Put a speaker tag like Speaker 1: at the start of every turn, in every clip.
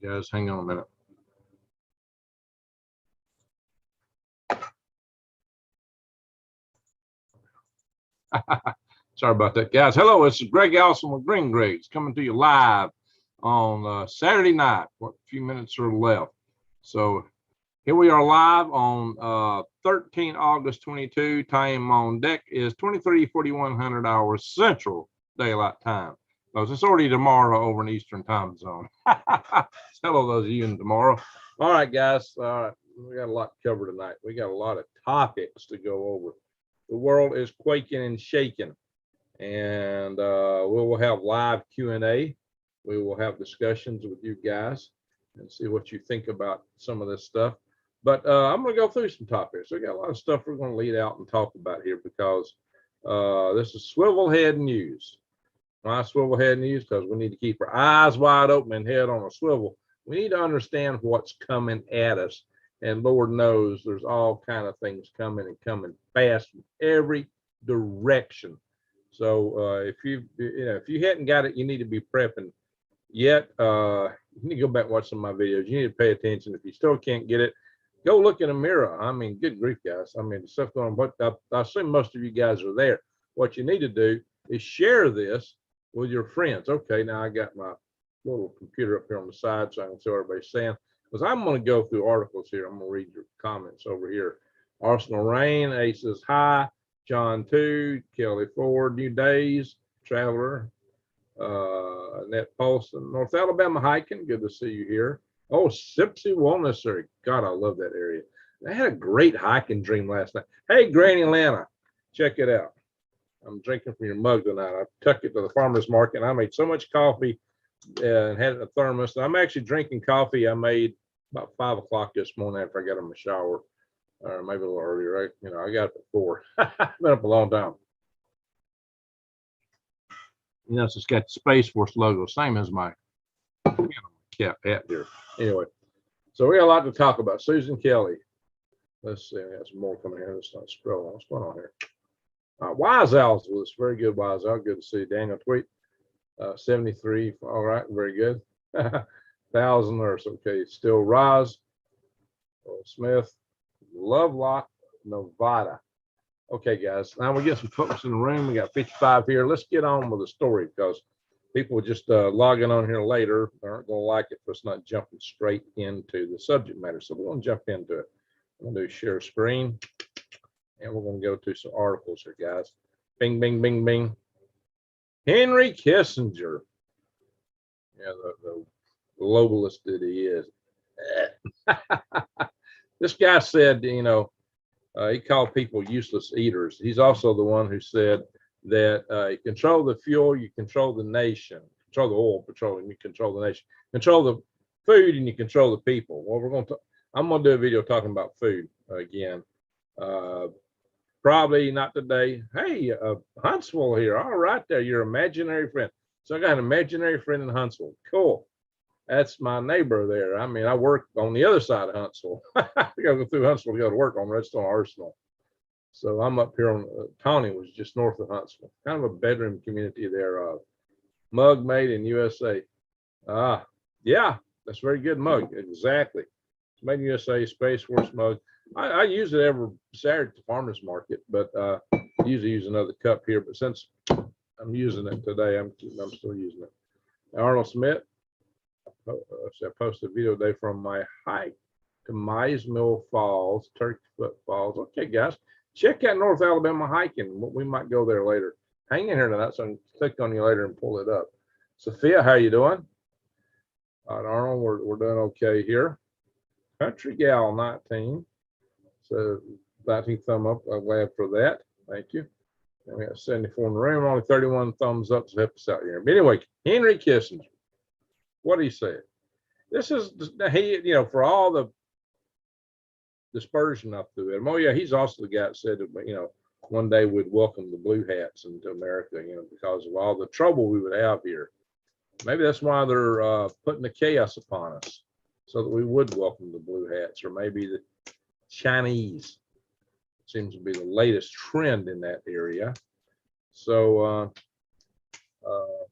Speaker 1: Guys, hang on a minute. Sorry about that, guys. Hello, it's Greg Allison with Green Greg's coming to you live on Saturday night. What few minutes are left? So here we are live on 13 August 22. Time on deck is 23:41 hours Central Daylight Time. Because it's already tomorrow over in Eastern Time Zone. Hello, those of you in tomorrow. All right, guys. All right, we got a lot to cover tonight. We got a lot of topics to go over. The world is quaking and shaking, and we will have live Q&A. We will have discussions with you guys and see what you think about some of this stuff. But I'm going to go through some topics. We got a lot of stuff we're going to lead out and talk about here because this is Swivel Head News. Why Swivel Head News? Because we need to keep our eyes wide open and head on a swivel. We need to understand what's coming at us. And Lord knows there's all kind of things coming and coming fast from every direction. So if you hadn't got it, you need to be prepping yet. You need to go back and watch some of my videos. You need to pay attention. If you still can't get it, go look in a mirror. I mean, good grief, guys. I mean, the stuff going on. But I assume most of you guys are there. What you need to do is share this with your friends. Okay, now I got my little computer up here on the side so I can see what everybody's saying. Because I'm going to go through articles here. I'm going to read your comments over here. Arsenal Rain, Aces High, John 2, Kelly Ford, New Days, Traveler, Net Paulson, North Alabama Hiking. Good to see you here. Oh, Sipsy Wellness Area. God, I love that area. I had a great hiking dream last night. Hey, Granny Lana, check it out. I'm drinking from your mug tonight. I took it to the farmer's market, and I made so much coffee and had it in a thermos. I'm actually drinking coffee I made about 5 o'clock this morning after I got in the shower, or maybe a little earlier, right? You know, I got up at 4. Been up a long time. You know, it's got the Space Force logo, same as my cat hat here. Anyway, so we got a lot to talk about. Susan Kelly. Let's see, we got some more coming here. Let's not scroll on. What's going on here? Wise Owls with us. Very good, Wise Owl. Good to see you. Daniel Tweet. 73. All right, very good. 1,000 Earths. Okay, still Roz. Smith. Lovelock, Nevada. Okay, guys. Now we get some folks in the room. We got 55 here. Let's get on with the story because people just logging on here later aren't going to like it if it's not jumping straight into the subject matter. So we're going to jump into it. I'm going to do share screen. And we're going to go to some articles here, guys. Bing, bing, bing, bing. Henry Kissinger. Yeah, the globalist that he is. This guy said, you know, he called people useless eaters. He's also the one who said that you control the fuel, you control the nation. Control the oil, petroleum, you control the nation. Control the food, and you control the people. Well, I'm going to do a video talking about food again. Probably not today. Hey, Huntsville here. All right, there, your imaginary friend. So I got an imaginary friend in Huntsville. Cool. That's my neighbor there. I mean, I work on the other side of Huntsville. I got to go through Huntsville to go to work on Redstone Arsenal. So I'm up here on Tawny, was just north of Huntsville. Kind of a bedroom community there. Mug made in USA. Yeah, that's a very good mug. Exactly. It's made in USA, Space Force mug. I use it every Saturday at the farmer's market, but I usually use another cup here. But since I'm using it today, I'm still using it. Arnold Smith. I posted a video today from my hike to Mize Mill Falls, Turkey Foot Falls. Okay, guys, check out North Alabama hiking. We might go there later. Hang in here tonight, so I can click on you later and pull it up. Sophia, how you doing? All right, Arnold, we're doing okay here. Country Gal 19. So 19 thumb up. I'm glad for that. Thank you. And we got 74 in the room. Only 31 thumbs up to help us out here. But anyway, Henry Kissinger. What he said. This is he, you know, for all the dispersion up through it. Oh yeah, he's also the guy that said that, you know, one day we'd welcome the blue hats into America, you know, because of all the trouble we would have here. Maybe that's why they're putting the chaos upon us, so that we would welcome the blue hats, or maybe the Chinese. Seems to be the latest trend in that area. So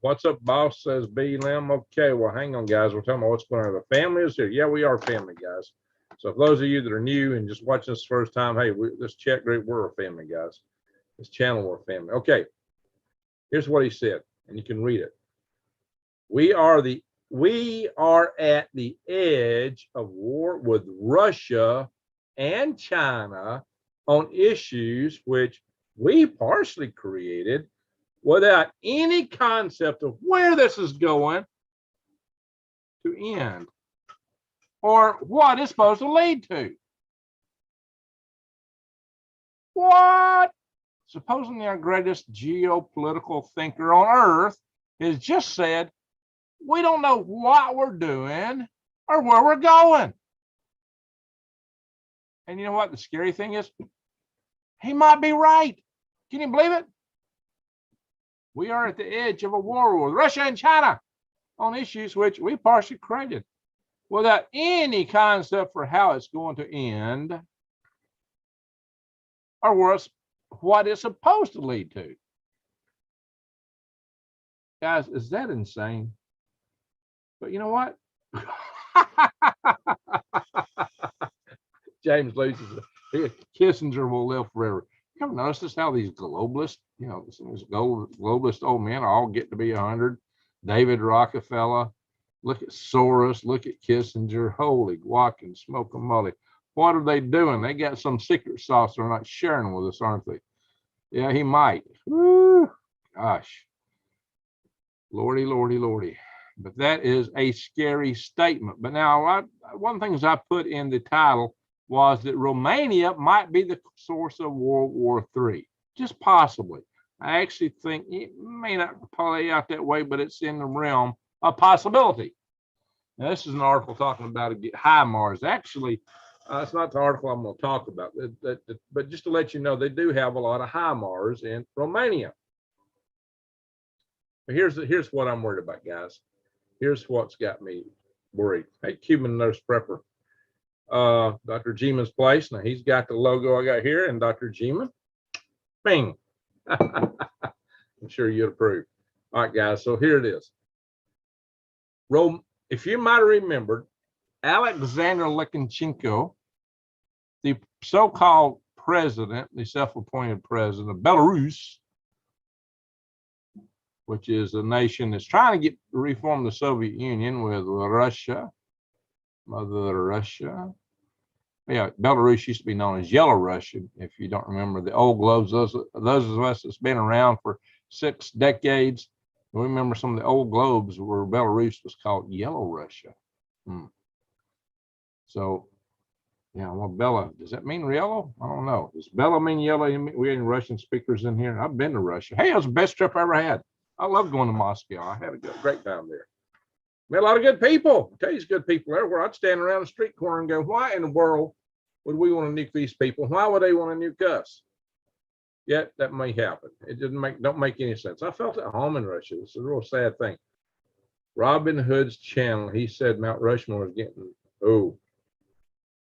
Speaker 1: What's up, boss? Says B. Lim. Okay, well, hang on, guys. We're talking about what's going on. The family is here. Yeah, we are family, guys. So for those of you that are new and just watching this first time, hey, this chat group, we're a family, guys. This channel, we're a family. Okay, here's what he said, and you can read it. We are at the edge of war with Russia and China on issues which we partially created without any concept of where this is going to end or what it's supposed to lead to. What? Supposedly our greatest geopolitical thinker on earth has just said, we don't know what we're doing or where we're going. And you know what the scary thing is? He might be right. Can you believe it? We are at the edge of a war with Russia and China on issues which we partially created without any concept for how it's going to end or worse, what it's supposed to lead to. Guys, is that insane? But you know what? James Lucy, Kissinger will live forever. You ever notice how these globalists, you know, these globalist old men all get to be 100? David Rockefeller, look at Soros, look at Kissinger. Holy guac and smoke and molly. What are they doing? They got some secret sauce they're not sharing with us, aren't they? Yeah, he might. Woo, gosh. Lordy, lordy, lordy. But that is a scary statement. But now, one of the things I put in the title was that Romania might be the source of World War III, just possibly. I actually think it may not play out that way, but it's in the realm of possibility. Now, this is an article talking about HIMARS. Actually, it's not the article I'm going to talk about, but just to let you know, they do have a lot of HIMARS in Romania. But here's what I'm worried about, guys. Here's what's got me worried. Hey, Cuban nurse prepper. Dr. Geeman's place. Now he's got the logo I got here, and Dr. Geeman, bing. I'm sure you'd approve. All right, guys. So here it is. If you might have remembered, Alexander Lukashenko, the so-called president, the self-appointed president of Belarus, which is a nation that's trying to reform the Soviet Union with Russia. Mother Russia. Yeah, Belarus used to be known as Yellow Russia, if you don't remember the old globes. Those of us that's been around for 6 decades, we remember some of the old globes where Belarus was called Yellow Russia. So, yeah, well, Bella, does that mean yellow? I don't know. Does Bella mean yellow? We had Russian speakers in here. I've been to Russia. Hey, it was the best trip I ever had. I love going to Moscow. I had a great time there. Met a lot of good people. I tell you, good people everywhere. I'd stand around the street corner and go, why in the world would we want to nuke these people? Why would they want to nuke us? Yet that may happen. It don't make any sense. I felt at home in Russia. It's a real sad thing. Robin Hood's channel, he said Mount Rushmore is getting, oh,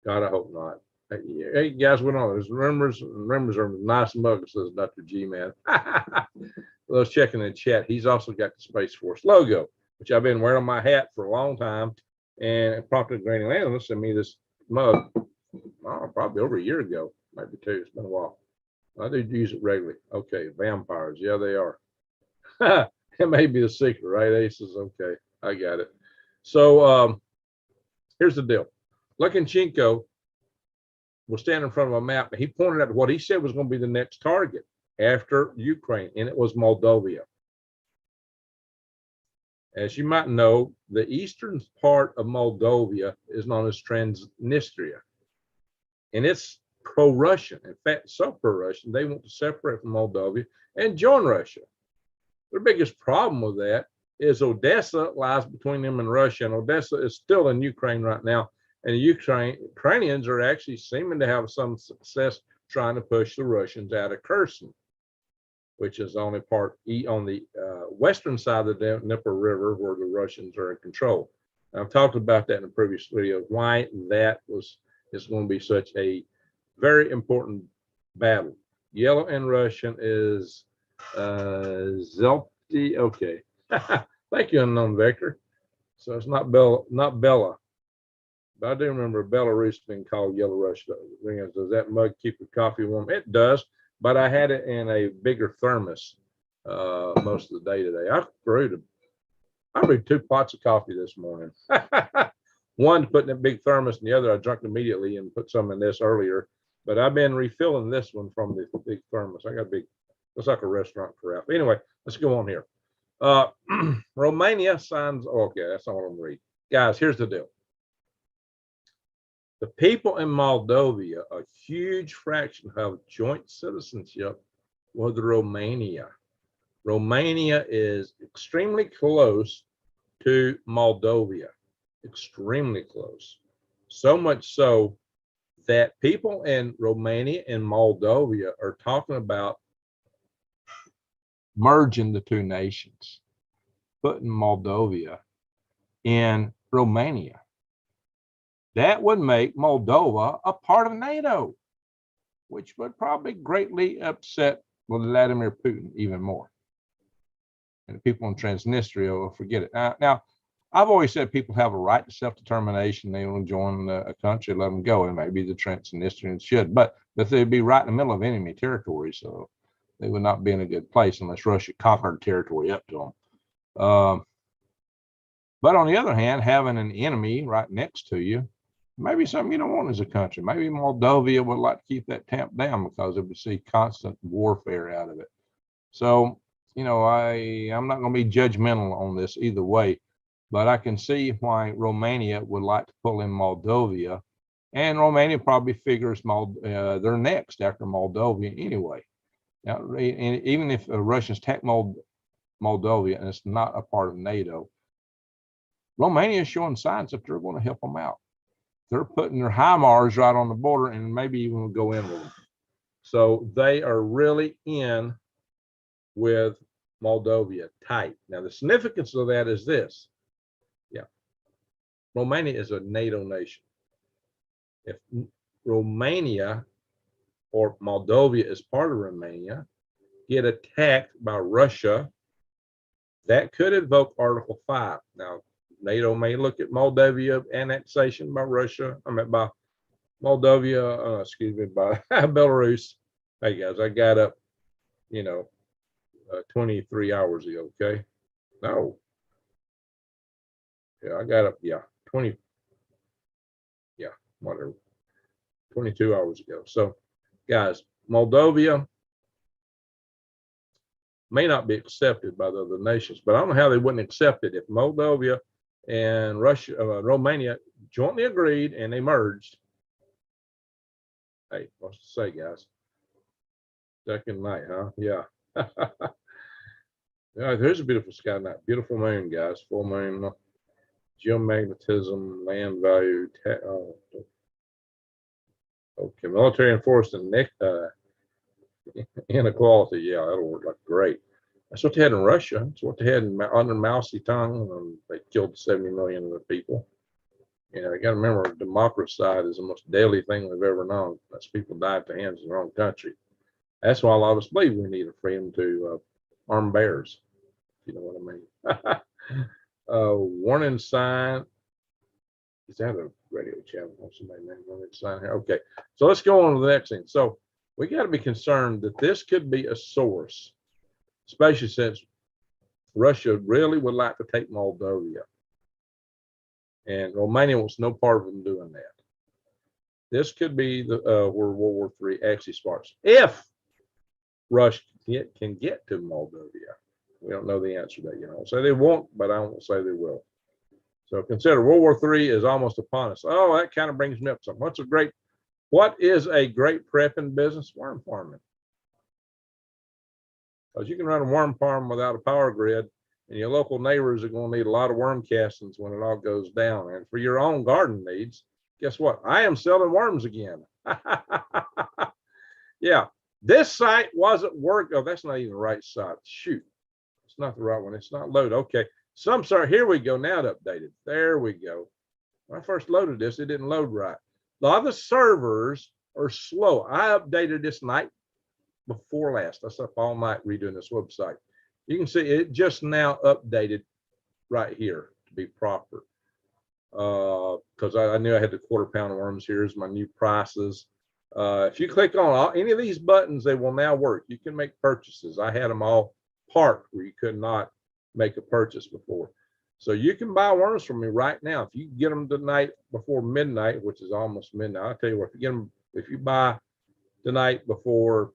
Speaker 1: God, I hope not. Hey guys, what on? There's rumors are nice mugs, says Dr. G, man. Those checking in the chat, he's also got the Space Force logo, which I've been wearing on my hat for a long time, and it prompted Granny Landon to send me this mug, probably over a year ago, maybe 2. It's been a while. I do use it regularly. Okay, vampires, yeah, they are. It may be the secret, right, Aces? Okay, I got it. So here's the deal. Lukashenko was standing in front of a map, and he pointed out what he said was going to be the next target after Ukraine, and it was Moldova. As you might know, the eastern part of Moldova is known as Transnistria, and it's pro-Russian. In fact, so pro-Russian, they want to separate from Moldova and join Russia. Their biggest problem with that is Odessa lies between them and Russia, and Odessa is still in Ukraine right now, and the Ukrainians are actually seeming to have some success trying to push the Russians out of Kherson, which is only part on the western side of the Dnieper River where the Russians are in control. I've talked about that in a previous video, why that is going to be such a very important battle. Yellow in Russian is Zelpty. Okay, Thank you, unknown vector. So it's not Bella. But I do remember Belarus being called Yellow Russia. Does that mug keep the coffee warm? It does, but I had it in a bigger thermos most of the day today. I brewed 2 pots of coffee this morning. One to put in a big thermos, and the other I drank immediately and put some in this earlier. But I've been refilling this one from the big thermos. I got a big, looks like a restaurant carafe. Anyway, let's go on here. Romania signs, okay, that's not what I'm reading. Guys, here's the deal. The people in Moldova, a huge fraction have joint citizenship with Romania. Romania is extremely close to Moldova, extremely close. So much so that people in Romania and Moldova are talking about merging the two nations, putting Moldova in Romania. That would make Moldova a part of NATO, which would probably greatly upset Vladimir Putin even more. And the people in Transnistria will forget it. Now, I've always said people have a right to self-determination. They want to join a country, let them go. And maybe the Transnistrians should, but they'd be right in the middle of enemy territory. So they would not be in a good place unless Russia conquered territory up to them. But on the other hand, having an enemy right next to you, maybe something you don't want as a country. Maybe Moldova would like to keep that tamped down because it would see constant warfare out of it. So, you know, I'm not going to be judgmental on this either way, but I can see why Romania would like to pull in Moldova, and Romania probably figures they're next after Moldova anyway. Now, even if the Russians attack Moldova and it's not a part of NATO, Romania is showing signs that they're going to help them out. They're putting their HIMARS right on the border and maybe even will go in with them. So they are really in with Moldova tight. Now, the significance of that is this. Yeah, Romania is a NATO nation. If Romania or Moldova is part of Romania get attacked by Russia, that could invoke Article 5. Now, NATO may look at Moldova annexation by Russia. By Moldova, by Belarus. Hey guys, I got up, 23 hours ago. Okay, no, yeah, I got up, 22 hours ago. So, guys, Moldova may not be accepted by the other nations, but I don't know how they wouldn't accept it if Moldova and Romania jointly agreed and they merged. Hey, what's to say, guys? Second night, huh? Yeah. Yeah, there's a beautiful sky night. Beautiful moon, guys. Full moon. Geomagnetism, land value. Okay, military enforcement inequality. Yeah, that'll work like great. That's what they had in Russia. That's what they had under Mao Zedong. They killed 70 million of the people. You got to remember, democracy is the most deadly thing we've ever known. That's people die at the hands of their own country. That's why a lot of us believe we need a freedom to arm bears. If you know what I mean. Warning sign. Is that a radio channel? Somebody named warning sign here. Okay, so let's go on to the next thing. So we got to be concerned that this could be a source, especially since Russia really would like to take Moldova. And Romania wants no part of them doing that. This could be the where World War III actually starts. If Russia can get to Moldova. We don't know the answer to that. I'll say they won't, but I won't say they will. So consider World War III is almost upon us. Oh, that kind of brings me up to something. What is a great prepping business? Worm farming. Because you can run a worm farm without a power grid, and your local neighbors are going to need a lot of worm castings when it all goes down. And for your own garden needs, guess what? I am selling worms again. Yeah, this site wasn't working. Oh, that's not even the right site. Shoot, it's not the right one. It's not loaded. Okay, here we go. Now it updated. There we go. When I first loaded this, it didn't load right. A lot of the servers are slow. I updated this night before last. I was up all night redoing this website. You can see it just now updated right here to be proper. Because I knew I had the quarter-pound worms. Here's my new prices. If you click on any of these buttons, they will now work. You can make purchases. I had them all parked where you could not make a purchase before. So you can buy worms from me right now. If you get them tonight before midnight, which is almost midnight, I'll tell you what, if you get them, if you buy tonight before,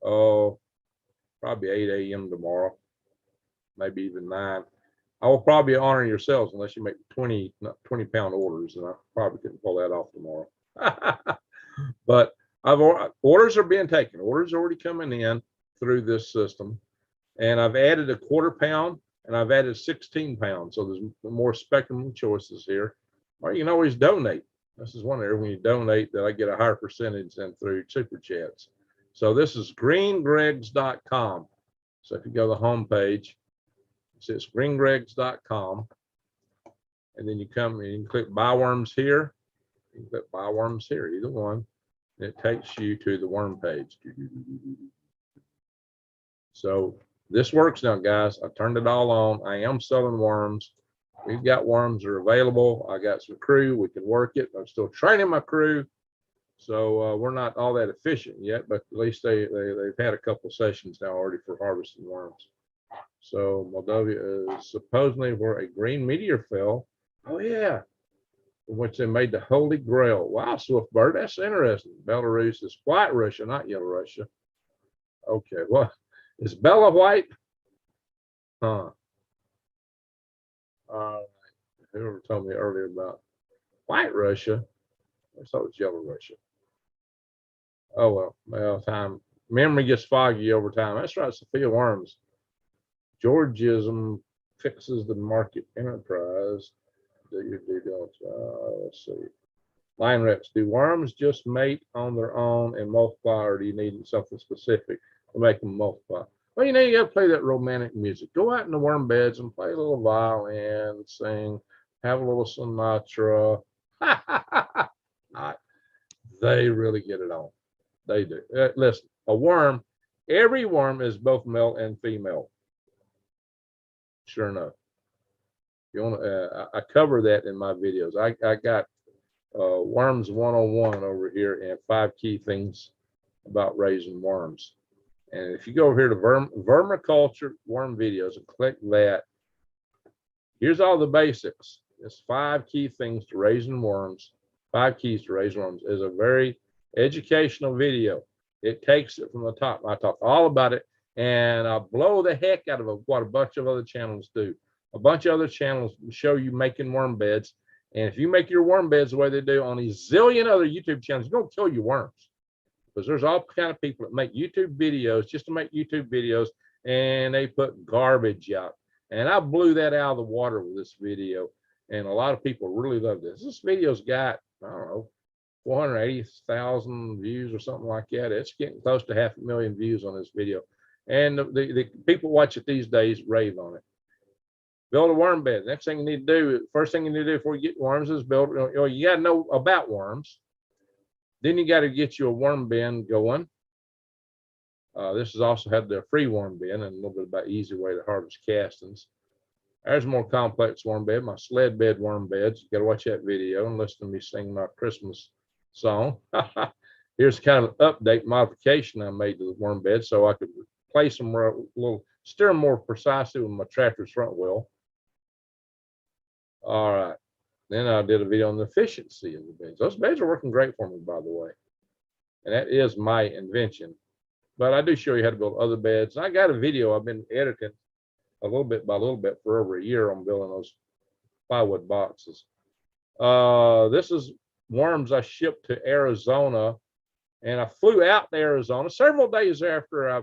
Speaker 1: probably 8 a.m. tomorrow, maybe even 9, I will probably honor yourselves unless you make 20-pound orders, and I probably couldn't pull that off tomorrow. But orders are being taken. Orders are already coming in through this system, and I've added a quarter-pound and I've added 16 pounds. So there's more spectrum of choices here. Or you can always donate. This is one area when you donate that I get a higher percentage than through super chats. So this is greengregs.com. So if you go to the home page, it says greengregs.com, and then you come and you can click buy worms here. You can click buy worms here, either one. And it takes you to the worm page. So this works now, guys. I turned it all on. I am selling worms. We've got worms that are available. I got some crew. We can work it. I'm still training my crew. So we're not all that efficient yet, but at least they've had a couple sessions now already for harvesting worms. So Moldova is supposedly where a green meteor fell. Oh yeah, in which they made the Holy Grail. Wow, Swiftbird, that's interesting. Belarus is white Russia, not yellow Russia. Okay, well, is Bella white? Huh. Whoever told me earlier about white Russia, I thought it was yellow Russia. Oh well, time. Memory gets foggy over time. That's right, Sophia Worms. Georgism fixes the market enterprise. Do your due diligence. Let's see. Line reps, do worms just mate on their own and multiply, or do you need something specific to make them multiply? Well, you know, you got to play that romantic music. Go out in the worm beds and play a little violin, sing, have a little Sinatra. They really get it on. They do. Listen, a worm, every worm is both male and female. Sure enough. You want I cover that in my videos. I got Worms 101 over here and 5 key things about raising worms. And if you go over here to Vermiculture worm videos and click that, here's all the basics. It's 5 key things to raising worms. 5 keys to raise worms is a very educational video. It takes it from the top. I talk all about it, and I blow the heck out of what a bunch of other channels do. A bunch of other channels show you making worm beds, and if you make your worm beds the way they do on these zillion other YouTube channels, you're gonna kill your worms. Because there's all kind of people that make YouTube videos just to make YouTube videos, and they put garbage out. And I blew that out of the water with this video, and a lot of people really love this. This video's got, I don't know, 480,000 views or something like that. It's getting close to 500,000 views on this video. And the people watch it these days rave on it. Build a worm bed. Next thing you need to do, first thing you need to do before you get worms is build, you got to know about worms. Then you got to get you a worm bin going. This has also had the free worm bin and a little bit about easy way to harvest castings. There's a more complex worm bed, my sled bed worm beds. You got to watch that video and listen to me sing my Christmas song. Here's kind of an update modification I made to the worm bed so I could place them a little, steer them more precisely with my tractor's front wheel. All right. Then I did a video on the efficiency of the beds. Those beds are working great for me, by the way. And that is my invention. But I do show you how to build other beds. I got a video I've been editing a little bit by little bit for over a year on building those plywood boxes. This is worms I shipped to Arizona, and I flew out to Arizona several days after I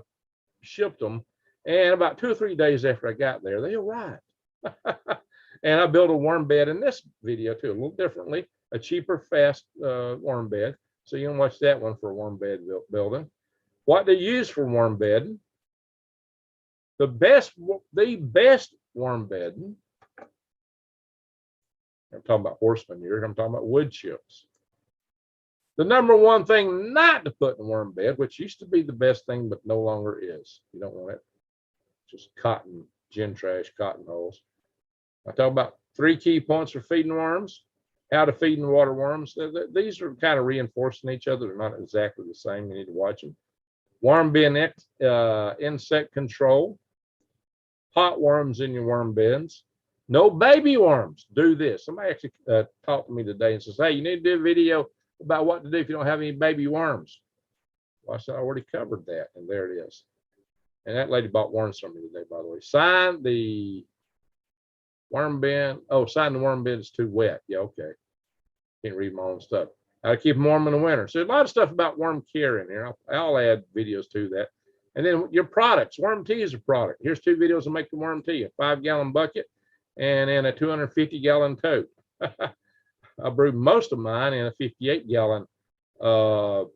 Speaker 1: shipped them, and about 2 or 3 days after I got there, they arrived. And I built a worm bed in this video too, a little differently, a cheaper, fast worm bed. So you can watch that one for a worm bed building. What they use for worm bedding, the best worm bedding, I'm talking about horse manure, I'm talking about wood chips. The number one thing not to put in a worm bed, which used to be the best thing, but no longer is. You don't want it. Just cotton, gin trash, cotton holes. I talk about 3 key points for feeding worms, how to feed and water worms. These are kind of reinforcing each other. They're not exactly the same. You need to watch them. Worm bin insect control. Hot worms in your worm bins. No baby worms. Do this. Somebody actually talked to me today and says, hey, you need to do a video about what to do if you don't have any baby worms. Well, I said, I already covered that. And there it is. And that lady bought worms from me today, by the way. Sign the worm bin. Oh, sign the worm bin is too wet. Yeah, okay. Can't read my own stuff. How to keep them warm in the winter. So there's a lot of stuff about worm care in here. I'll add videos to that. And then your products. Worm tea is a product. Here's 2 videos to make the worm tea. A 5-gallon bucket and then a 250-gallon tote. I brewed most of mine in a 58-gallon olive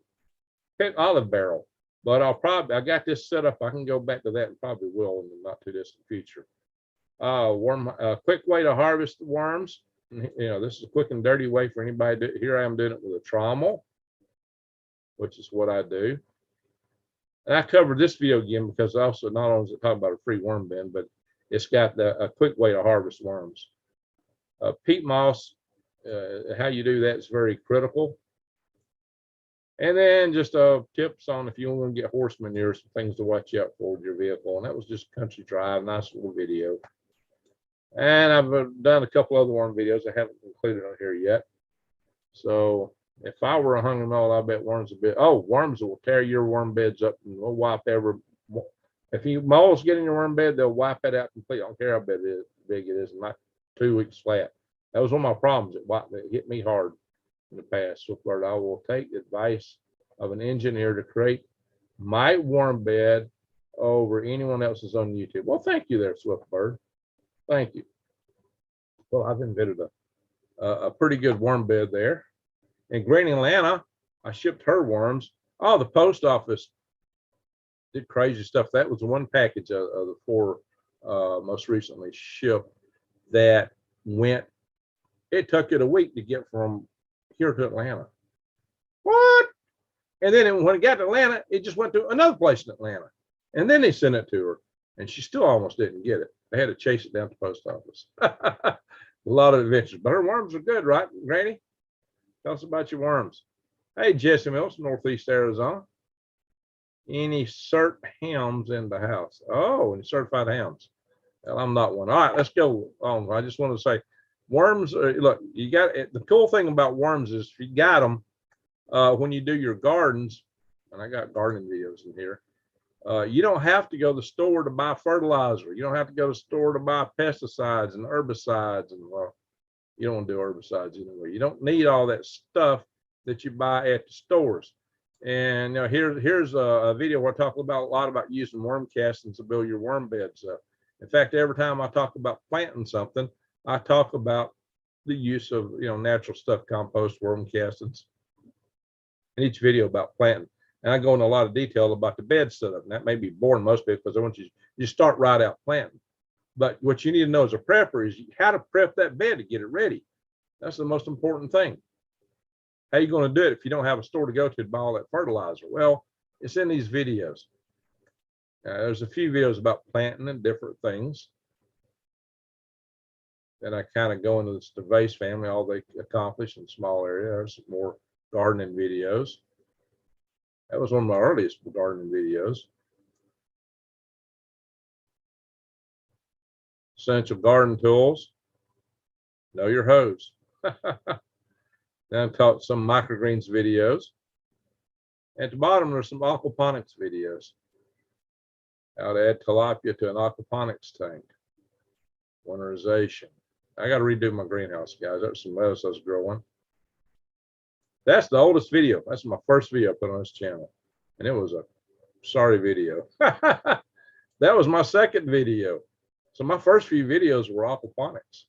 Speaker 1: barrel. But I got this set up. I can go back to that and probably will in the not too distant future. Quick way to harvest worms. This is a quick and dirty way for anybody to do it. Here I am doing it with a trommel, which is what I do. And I covered this video again because also not only is it talking about a free worm bin, but it's got a quick way to harvest worms. Peat moss, how you do that is very critical. And then just tips on if you want to get horse manure, some things to watch out for with your vehicle. And that was just country drive, nice little video. And I've done a couple other worm videos I haven't included on here yet. So if I were a hungry mole, I bet worms worms will tear your worm beds up and they'll wipe if you moles get in your worm bed, they'll wipe it out completely. I don't care how big it is, not 2 weeks flat. That was one of my problems. It hit me hard in the past. So I will take advice of an engineer to create my worm bed over anyone else's on YouTube. Well, thank you there, Swiftbird. Thank you. Well, I've invented a pretty good worm bed there. In Green Atlanta, I shipped her worms. Oh, the post office did crazy stuff. That was one package of the 4 most recently shipped that went. It took it a week to get from here to Atlanta. What? And then when it got to Atlanta, it just went to another place in Atlanta. And then they sent it to her, and she still almost didn't get it. They had to chase it down to the post office. A lot of adventures, but her worms are good, right, Granny? Tell us about your worms. Hey, Jesse Mills, Northeast Arizona. Any cert hams in the house? Oh, any certified hams? Well, I'm not one. All right, let's go on. I just want to say, worms. Look, you got it. The cool thing about worms is if you got them when you do your gardens, and I got gardening videos in here. You don't have to go to the store to buy fertilizer. You don't have to go to the store to buy pesticides and herbicides. And you don't want to do herbicides anyway. You don't need all that stuff that you buy at the stores. And here's a video where I talk a lot about using worm castings to build your worm beds up. In fact, every time I talk about planting something, I talk about the use of natural stuff, compost, worm castings, in each video about planting. And I go into a lot of detail about the bed setup. And that may be boring most people because I want you start right out planting. But what you need to know as a prepper is how to prep that bed to get it ready. That's the most important thing. How are you going to do it if you don't have a store to go to buy all that fertilizer? Well, it's in these videos. There's a few videos about planting and different things. Then I kind of go into the vase family, all they accomplish in a small area. There's some more gardening videos. That was one of my earliest gardening videos. Essential garden tools. Know your hose. Then I've taught some microgreens videos. At the bottom, there's some aquaponics videos. How to add tilapia to an aquaponics tank. Winterization. I got to redo my greenhouse, guys. That's some lettuce I was growing. That's the oldest video. That's my first video I put on this channel. And it was a sorry video. That was my second video. So my first few videos were aquaponics.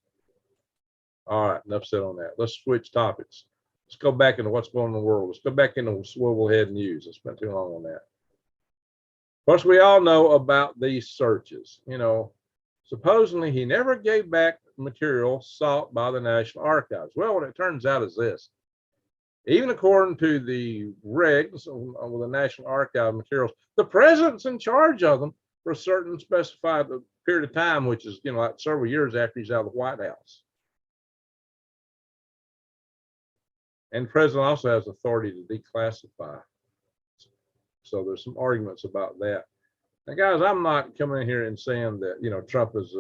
Speaker 1: All right, enough said on that. Let's switch topics. Let's go back into what's going on in the world. Let's go back into Swivel head news. I spent too long on that. Of course, we all know about these searches. Supposedly he never gave back material sought by the National Archives. Well, what it turns out is this. Even according to the regs with the National Archive materials, the president's in charge of them for a certain specified period of time, which is, you know, like several years after he's out of the White House. And the president also has authority to declassify. So there's some arguments about that. Now, guys, I'm not coming in here and saying that, you know, Trump is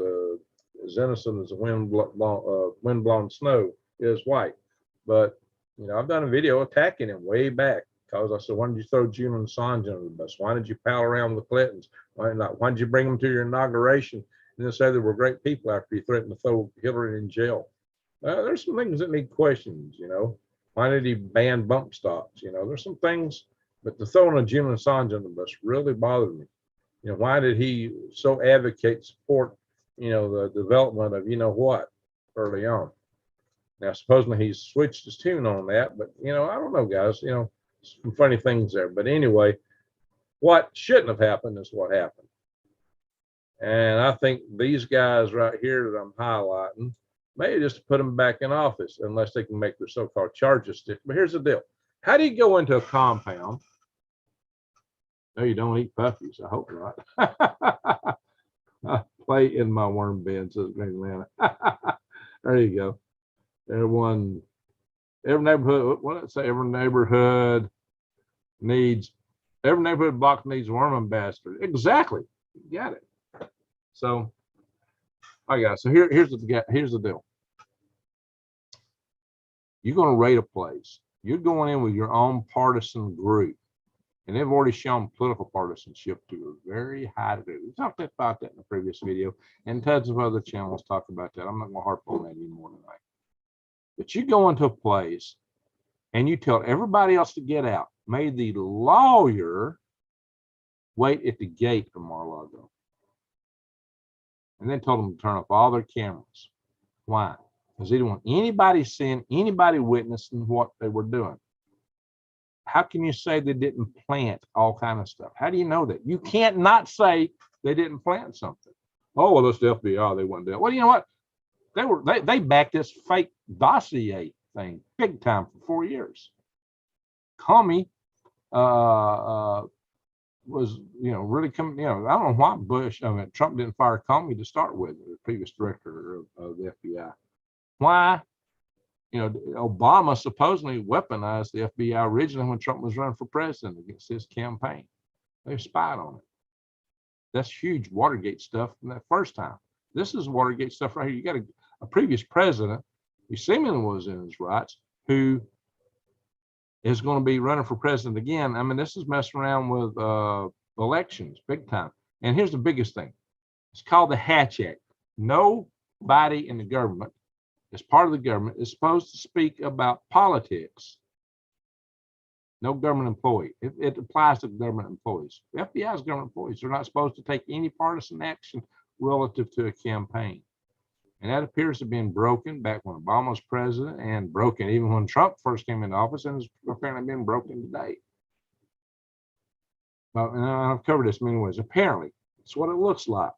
Speaker 1: as innocent as a wind-blown snow is white. But, you know, I've done a video attacking him way back because I said, why did you throw Julian Assange under the bus? Why did you pal around with the Clintons? Why did you bring them to your inauguration and then say they were great people after you threatened to throw Hillary in jail? There's some things that need questions, you know. Why did he ban bump stocks? You know, there's some things, but the throwing of Julian Assange under the bus really bothered me. You know, why did he so advocate, support, you know, the development of, you know what, early on? Now, supposedly he's switched his tune on that, but, you know, I don't know, guys, you know, some funny things there. But anyway, what shouldn't have happened is what happened. And I think these guys right here that I'm highlighting, maybe just put them back in office unless they can make their so-called charges stick. But here's the deal. How do you go into a compound? No, you don't eat puppies. I hope not. I play in my worm bin, says Green Atlanta. There you go. Every neighborhood, what did I say? Every neighborhood block needs a worm ambassador. Exactly. You got it. So, all right, guys. So here's the deal. You're going to rate a place. You're going in with your own partisan group. And they've already shown political partisanship to a very high degree. We talked about that in the previous video, and tons of other channels talk about that. I'm not going to harp on that anymore tonight. But you go into a place and you tell everybody else to get out. Made the lawyer wait at the gate of Mar-a-Lago. And then told them to turn off all their cameras. Why? Because they didn't want anybody seeing, anybody witnessing what they were doing. How can you say they didn't plant all kind of stuff? How do you know that? You can't not say they didn't plant something. Oh, well, that's the FBI. They wouldn't do it. Well, you know what? They backed this fake dossier thing big time for 4 years. Comey was, you know, really coming. You know, I don't know why Trump didn't fire Comey to start with, the previous director of the FBI. Why? You know, Obama supposedly weaponized the FBI originally when Trump was running for president against his campaign. They spied on it. That's huge Watergate stuff from that first time. This is Watergate stuff right here. You got a previous president who seemingly was in his rights, who is going to be running for president again. I mean, this is messing around with elections big time. And here's the biggest thing. It's called the Hatch Act. Nobody in the government, as part of the government, is supposed to speak about politics. No government employee. It applies to government employees. The FBI is government employees. They're not supposed to take any partisan action relative to a campaign. And that appears to have been broken back when Obama was president, and broken even when Trump first came into office, and has apparently been broken today. But I've covered this many ways. Apparently, it's what it looks like.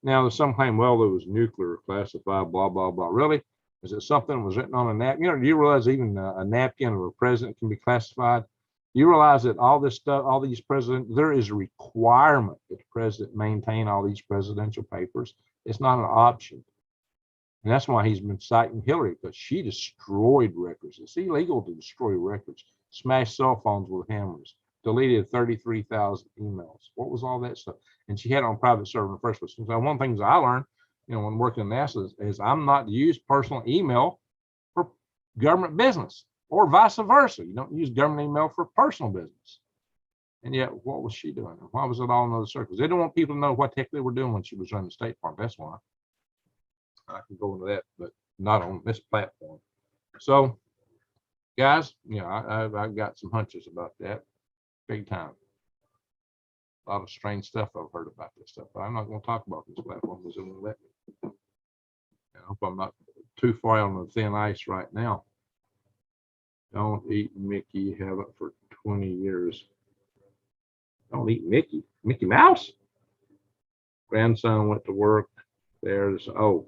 Speaker 1: Now, there's some claim, well, there was nuclear classified, blah, blah, blah. Really? Is it something that was written on a napkin? You know, do you realize even a napkin of a president can be classified? You realize that all this stuff, all these presidents, there is a requirement that the president maintain all these presidential papers. It's not an option. And that's why he's been citing Hillary, because she destroyed records. It's illegal to destroy records. Smashed cell phones with hammers. Deleted 33,000 emails. What was all that stuff? And she had it on private server in the first place. So one of the things I learned, you know, when working in NASA is I'm not to use personal email for government business, or vice versa. You don't use government email for personal business. And yet, what was she doing? Why was it all in those circles? They didn't want people to know what the heck they were doing when she was running the State Department. That's why. I can go into that, but not on this platform. So, guys, you know, I've got some hunches about that, big time. A lot of strange stuff I've heard about this stuff, but I'm not going to talk about this platform because it won't let me. I hope I'm not too far on the thin ice right now. Don't eat Mickey. Have it for 20 years. Don't eat Mickey. Mickey Mouse? Grandson went to work. There's, oh,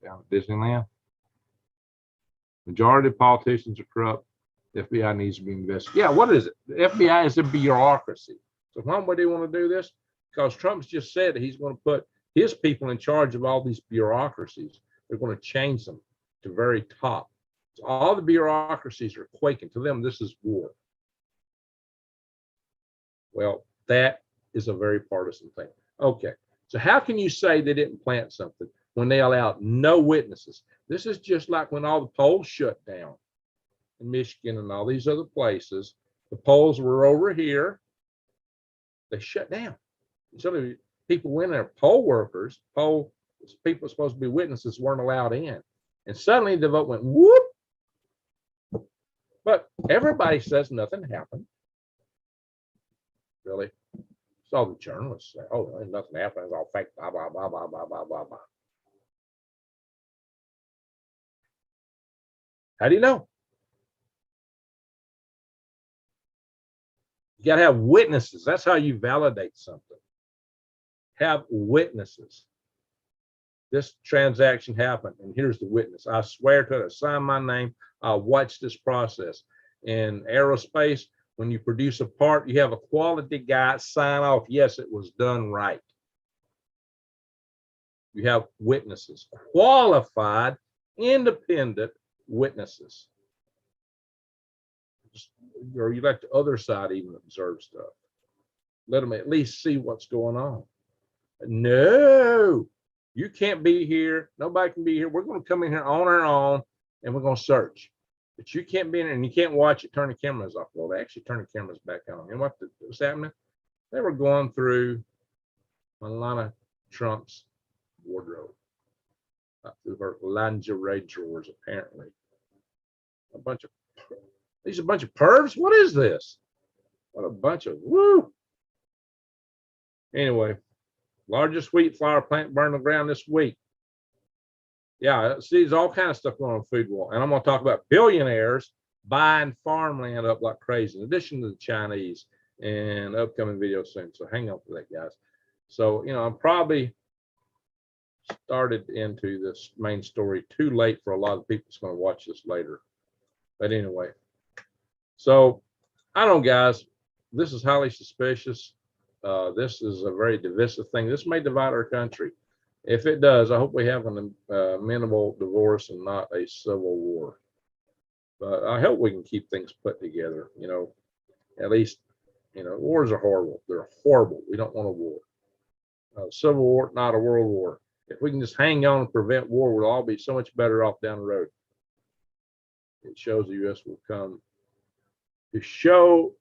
Speaker 1: down at Disneyland. Majority of politicians are corrupt. The FBI needs to be investigated. Yeah, what is it? The FBI is a bureaucracy. So why would they want to do this? Because Trump's just said that he's going to put his people in charge of all these bureaucracies. They're going to change them to very top. So all the bureaucracies are quaking. To them, this is war. Well, that is a very partisan thing. Okay, so how can you say they didn't plant something when they allowed no witnesses? This is just like when all the polls shut down in Michigan and all these other places. The polls were over here. They shut down. So people went there, poll workers, poll people supposed to be witnesses weren't allowed in. And suddenly the vote went whoop. But everybody says nothing happened. Really? So all the journalists say, oh, nothing happened. It's all fake, blah, blah, blah, blah, blah, blah, blah, blah. How do you know? You got to have witnesses. That's how you validate something. Have witnesses. This transaction happened, and here's the witness. I swear to it, I sign my name. I'll watch this process. In aerospace, when you produce a part, you have a quality guy sign off, yes, it was done right. You have witnesses, qualified, independent witnesses. Or you let the other side even observe stuff. Let them at least see what's going on. No, you can't be here. Nobody can be here. We're going to come in here on our own and we're going to search. But you can't be in there and you can't watch it, turn the cameras off. Well, they actually turn the cameras back on. And what was happening? They were going through Melania Trump's wardrobe, through her lingerie drawers, apparently. A bunch of pervs. What is this? What a bunch of woo. Anyway, largest wheat flour plant burned to the ground this week. Yeah, see, there's all kinds of stuff going on in food war. And I'm going to talk about billionaires buying farmland up like crazy, in addition to the Chinese, and upcoming video soon. So hang on for that, guys. So, you know, I'm probably started into this main story too late for a lot of people that's going to watch this later. But anyway, so I don't know, guys, this is highly suspicious. This is a very divisive thing. This may divide our country. If it does, I hope we have an amenable divorce and not a civil war. But I hope we can keep things put together. You know, at least, you know, wars are horrible. They're horrible. We don't want a war. Civil war, not a world war. If we can just hang on and prevent war, we'll all be so much better off down the road. It shows the U.S. will come. To show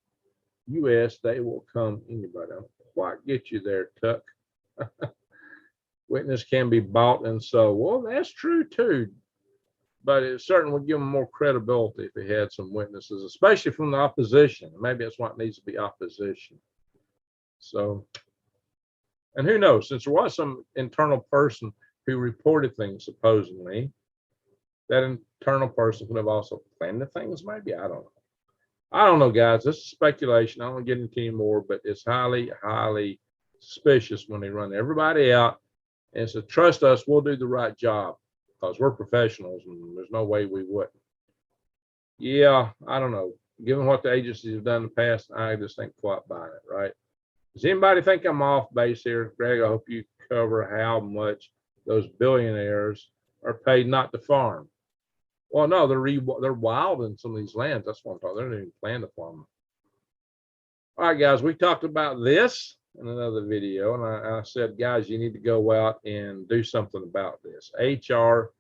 Speaker 1: U.S. they will come anybody. I don't quite get you there, Tuck. Witness can be bought and sold. Well, that's true too, but it certainly would give them more credibility if they had some witnesses, especially from the opposition. Maybe that's why it needs to be opposition. So, and who knows, since there was some internal person who reported things supposedly, that internal person could have also planned the things, maybe. I don't know, guys. This is speculation. I don't want to get into any more, but it's highly, highly suspicious when they run everybody out and so trust us, we'll do the right job because we're professionals and there's no way we wouldn't. Yeah, I don't know. Given what the agencies have done in the past, I just ain't quite buying it, right? Does anybody think I'm off base here? Greg, I hope you cover how much those billionaires are paid not to farm. Well, no, they're wild in some of these lands. That's what I'm talking about. They don't even plan to farm. All right, guys, we talked about this in another video, and I said, guys, you need to go out and do something about this. HR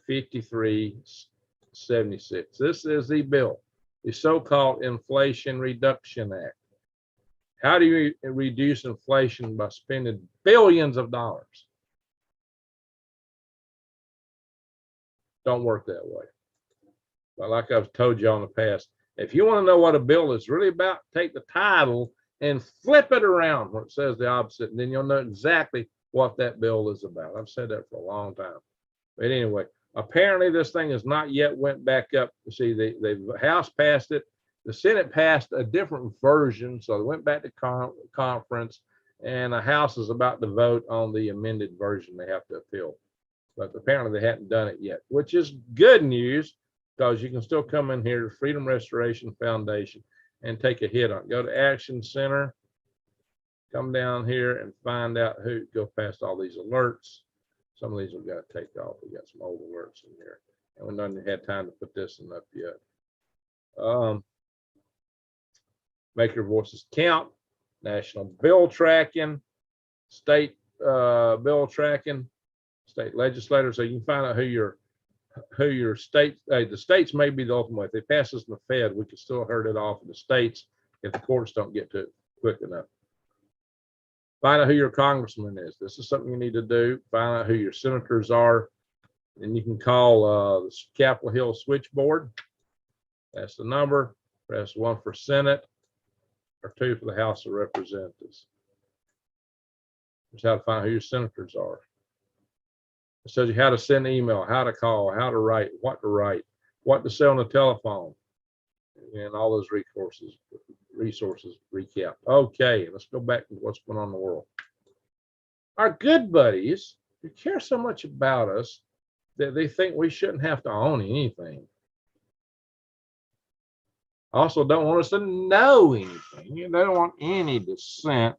Speaker 1: 5376. This is the bill, the so-called Inflation Reduction Act. How do you reduce inflation by spending billions of dollars? Don't work that way. But like I've told you in the past, if you want to know what a bill is really about, take the title and flip it around where it says the opposite, and then you'll know exactly what that bill is about. I've said that for a long time. But anyway, apparently this thing has not yet went back up. You see, the House passed it. The Senate passed a different version, so they went back to conference, and the House is about to vote on the amended version they have to appeal. But apparently they hadn't done it yet, which is good news because you can still come in here to Freedom Restoration Foundation and take a hit on it. Go to Action Center, come down here and find out who, go past all these alerts. Some of these we've got to take off. We got some old alerts in here, and we haven't had time to put this one up yet. Make your voices count, national bill tracking, state bill tracking, state legislators. So you can find out who your state, the states may be the ultimate. If they pass this in the Fed, we can still hurt it off in the states if the courts don't get to it quick enough. Find out who your congressman is. This is something you need to do. Find out who your senators are. And you can call the Capitol Hill switchboard. That's the number. Press 1 for Senate or 2 for the House of Representatives. That's how to find out who your senators are. It tells you how to send email, how to call, how to write, what to say on the telephone, and all those resources recap. Okay, let's go back to what's going on in the world. Our good buddies who care so much about us that they think we shouldn't have to own anything. Also don't want us to know anything. They don't want any dissent.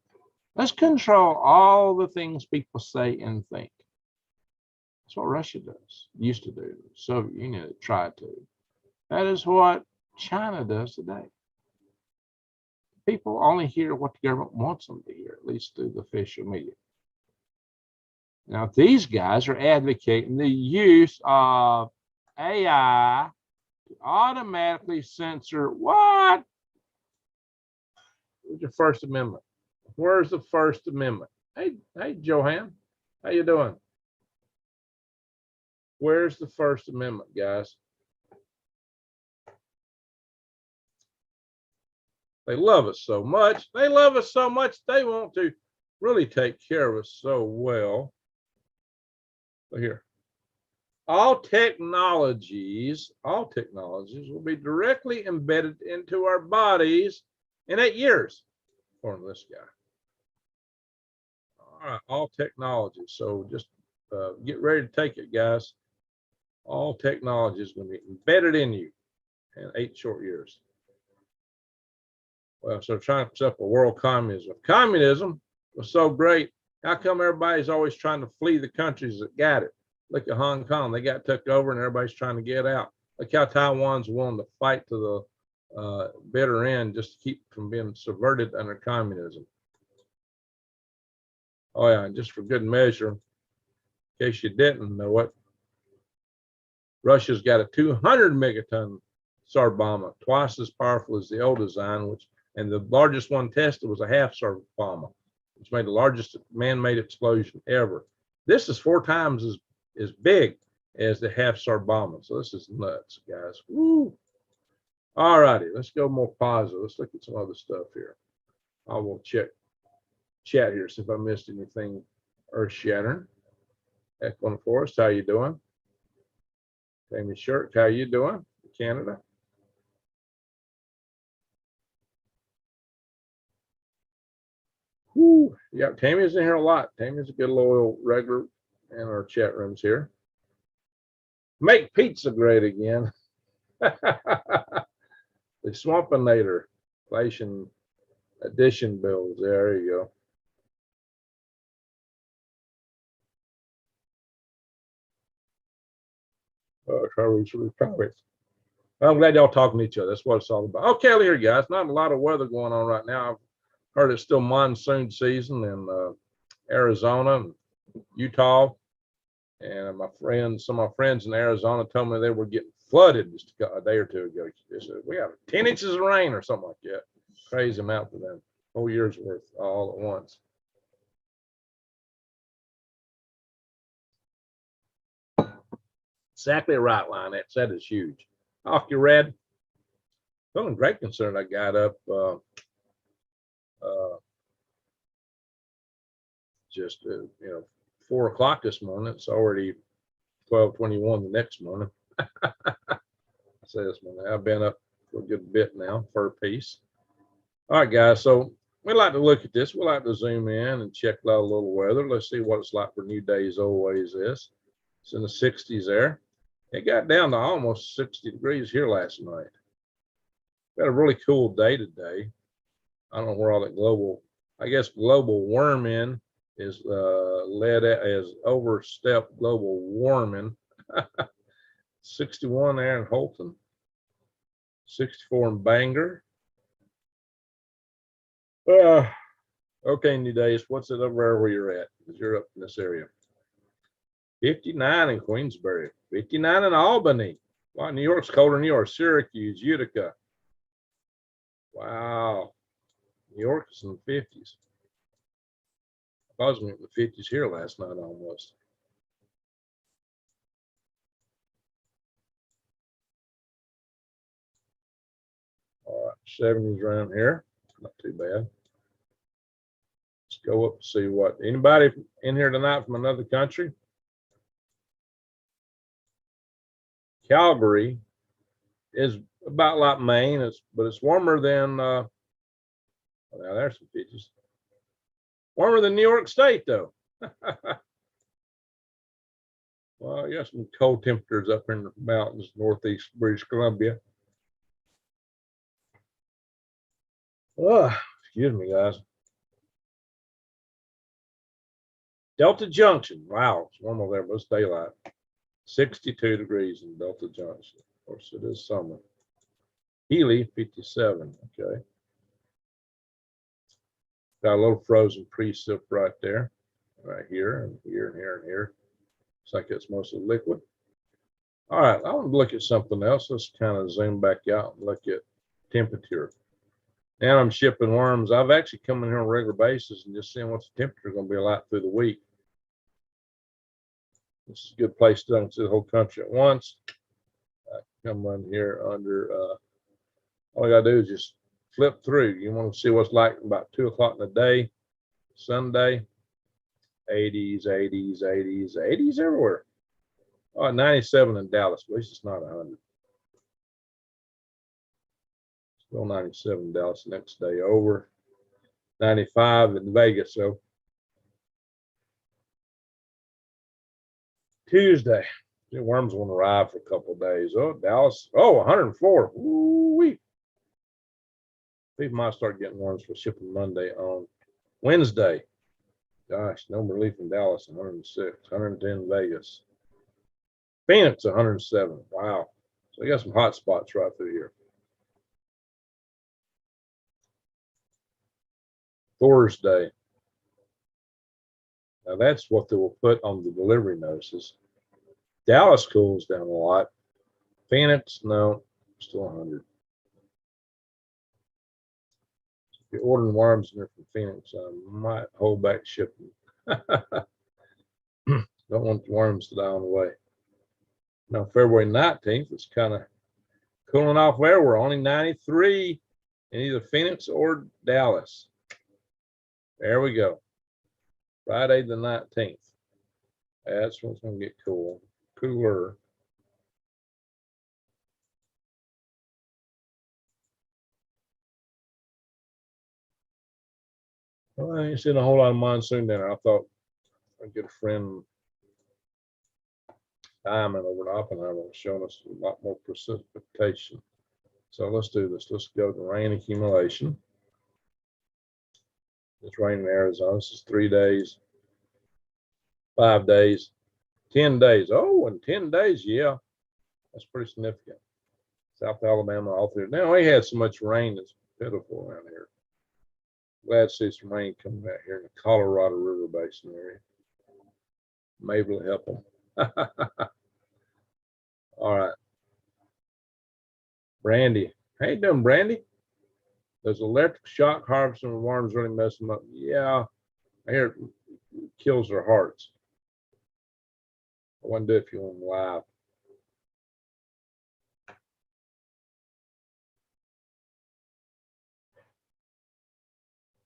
Speaker 1: Let's control all the things people say and think. That's what Russia does, used to do. The Soviet Union tried to. That is what China does today. People only hear what the government wants them to hear, at least through the official media. Now, these guys are advocating the use of AI to automatically censor what? Where's your First Amendment? Where's the First Amendment? Hey, Johan, how you doing? Where's the First Amendment, guys? They love us so much. They love us so much. They want to really take care of us so well. Look here. All technologies will be directly embedded into our bodies in 8 years, according to this guy. All right, all technologies. So just get ready to take it, guys. All technology is going to be embedded in you in 8 short years. Well, so trying to set up a world communism. If communism was so great, how come everybody's always trying to flee the countries that got it? Look at Hong Kong. They got took over and everybody's trying to get out. Look how Taiwan's willing to fight to the bitter end just to keep from being subverted under communism. Oh, yeah, and just for good measure, in case you didn't know it, Russia's got a 200 megaton SAR bomber, twice as powerful as the old design, and the largest one tested was a half SAR bomber, which made the largest man-made explosion ever. This is 4 times as big as the half SAR bomber. So this is nuts, guys. Woo! All righty, let's go more positive. Let's look at some other stuff here. I will check chat here, see if I missed anything earth-shattering. Equine Forest, how you doing? Tammy Shirk, how you doing? Canada. Whew. Yeah, Tammy's in here a lot. Tammy's a good loyal regular in our chat rooms here. Make pizza great again. The Swampinator, inflation addition bills. There you go. I'm glad y'all talking to each other. That's what it's all about. Okay, here, guys. Not a lot of weather going on right now. I've heard it's still monsoon season in Arizona and Utah. And some of my friends in Arizona told me they were getting flooded just a day or two ago. They said, we have 10 inches of rain or something like that. Crazy amount for them. Whole year's worth all at once. Exactly right, line. That is huge. Hockey Red. Feeling great concerned. I got up just 4 o'clock this morning. It's already 12:21 the next morning. I say this morning. I've been up for a good bit now for a piece. All right, guys. So we like to look at this. We like to zoom in and check out a little weather. Let's see what it's like for New Days Old Ways is. It's in the 60s there. It got down to almost 60 degrees here last night. Got a really cool day today. I don't know where all that global, I guess global warming is led as overstepped global warming. 61 there in Holton, 64 in Bangor. Okay, New Days, what's it over there where you're at? Because you're up in this area. 59 in Queensbury, 59 in Albany. Wow, New York's colder than New York. Syracuse, Utica. Wow, New York is in the 50s. I was in the 50s here last night almost. All right, 70s around here. Not too bad. Let's go up and see what. Anybody in here tonight from another country? Calgary is about like Maine, but it's warmer than, now there's some pictures. Warmer than New York State, though. Well, you got some cold temperatures up in the mountains, northeast British Columbia. Excuse me, guys. Delta Junction. Wow, it's warm over there, but it's daylight. 62 degrees in Delta Junction. Of course, it is summer. Healy, 57. Okay. Got a little frozen precip right there, right here, and here, and here, and here. Looks like it's mostly liquid. All right, I want to look at something else. Let's kind of zoom back out and look at temperature. Now I'm shipping worms. I've actually come in here on a regular basis and just seeing what the temperature is going to be like through the week. This is a good place to see the whole country at once. I come on here under, all I got to do is just flip through. You want to see what's like about 2 o'clock in the day, Sunday, 80s, 80s, 80s, 80s everywhere. Oh, 97 in Dallas. At least it's not 100. Still 97 in Dallas the next day over. 95 in Vegas. So Tuesday, the worms won't arrive for a couple of days. Oh, Dallas. Oh, 104. Ooh-wee. People might start getting worms for shipping Monday on Wednesday. Gosh, no relief in Dallas, 106, 110 in Vegas. Phoenix, 107. Wow. So we got some hot spots right through here. Thursday. Now that's what they will put on the delivery notices. Dallas cools down a lot. Phoenix, no, still 100. If you're ordering worms in there from Phoenix, I might hold back shipping. Don't want the worms to die on the way. Now, February 19th, it's kind of cooling off there. We're only 93 in either Phoenix or Dallas. There we go. Friday the 19th. That's when it's going to get cool. Cooler. Well, I ain't seen a whole lot of monsoon dinner. I thought I'd get a friend Diamond over at Oppenheimer showing us a lot more precipitation. So let's do this. Let's go to rain accumulation. It's raining in Arizona. This is 3 days, 5 days, 10 days. Oh, in 10 days, yeah. That's pretty significant. South Alabama, all through. Now, we had so much rain that's pitiful around here. Glad to see some rain coming out here in the Colorado River Basin area. Maybe it'll help them. All right. Brandy. How you doing, Brandy? Does electric shock harvesting with worms really mess them up? Yeah. I hear it kills their hearts. I wouldn't do it if you want them live.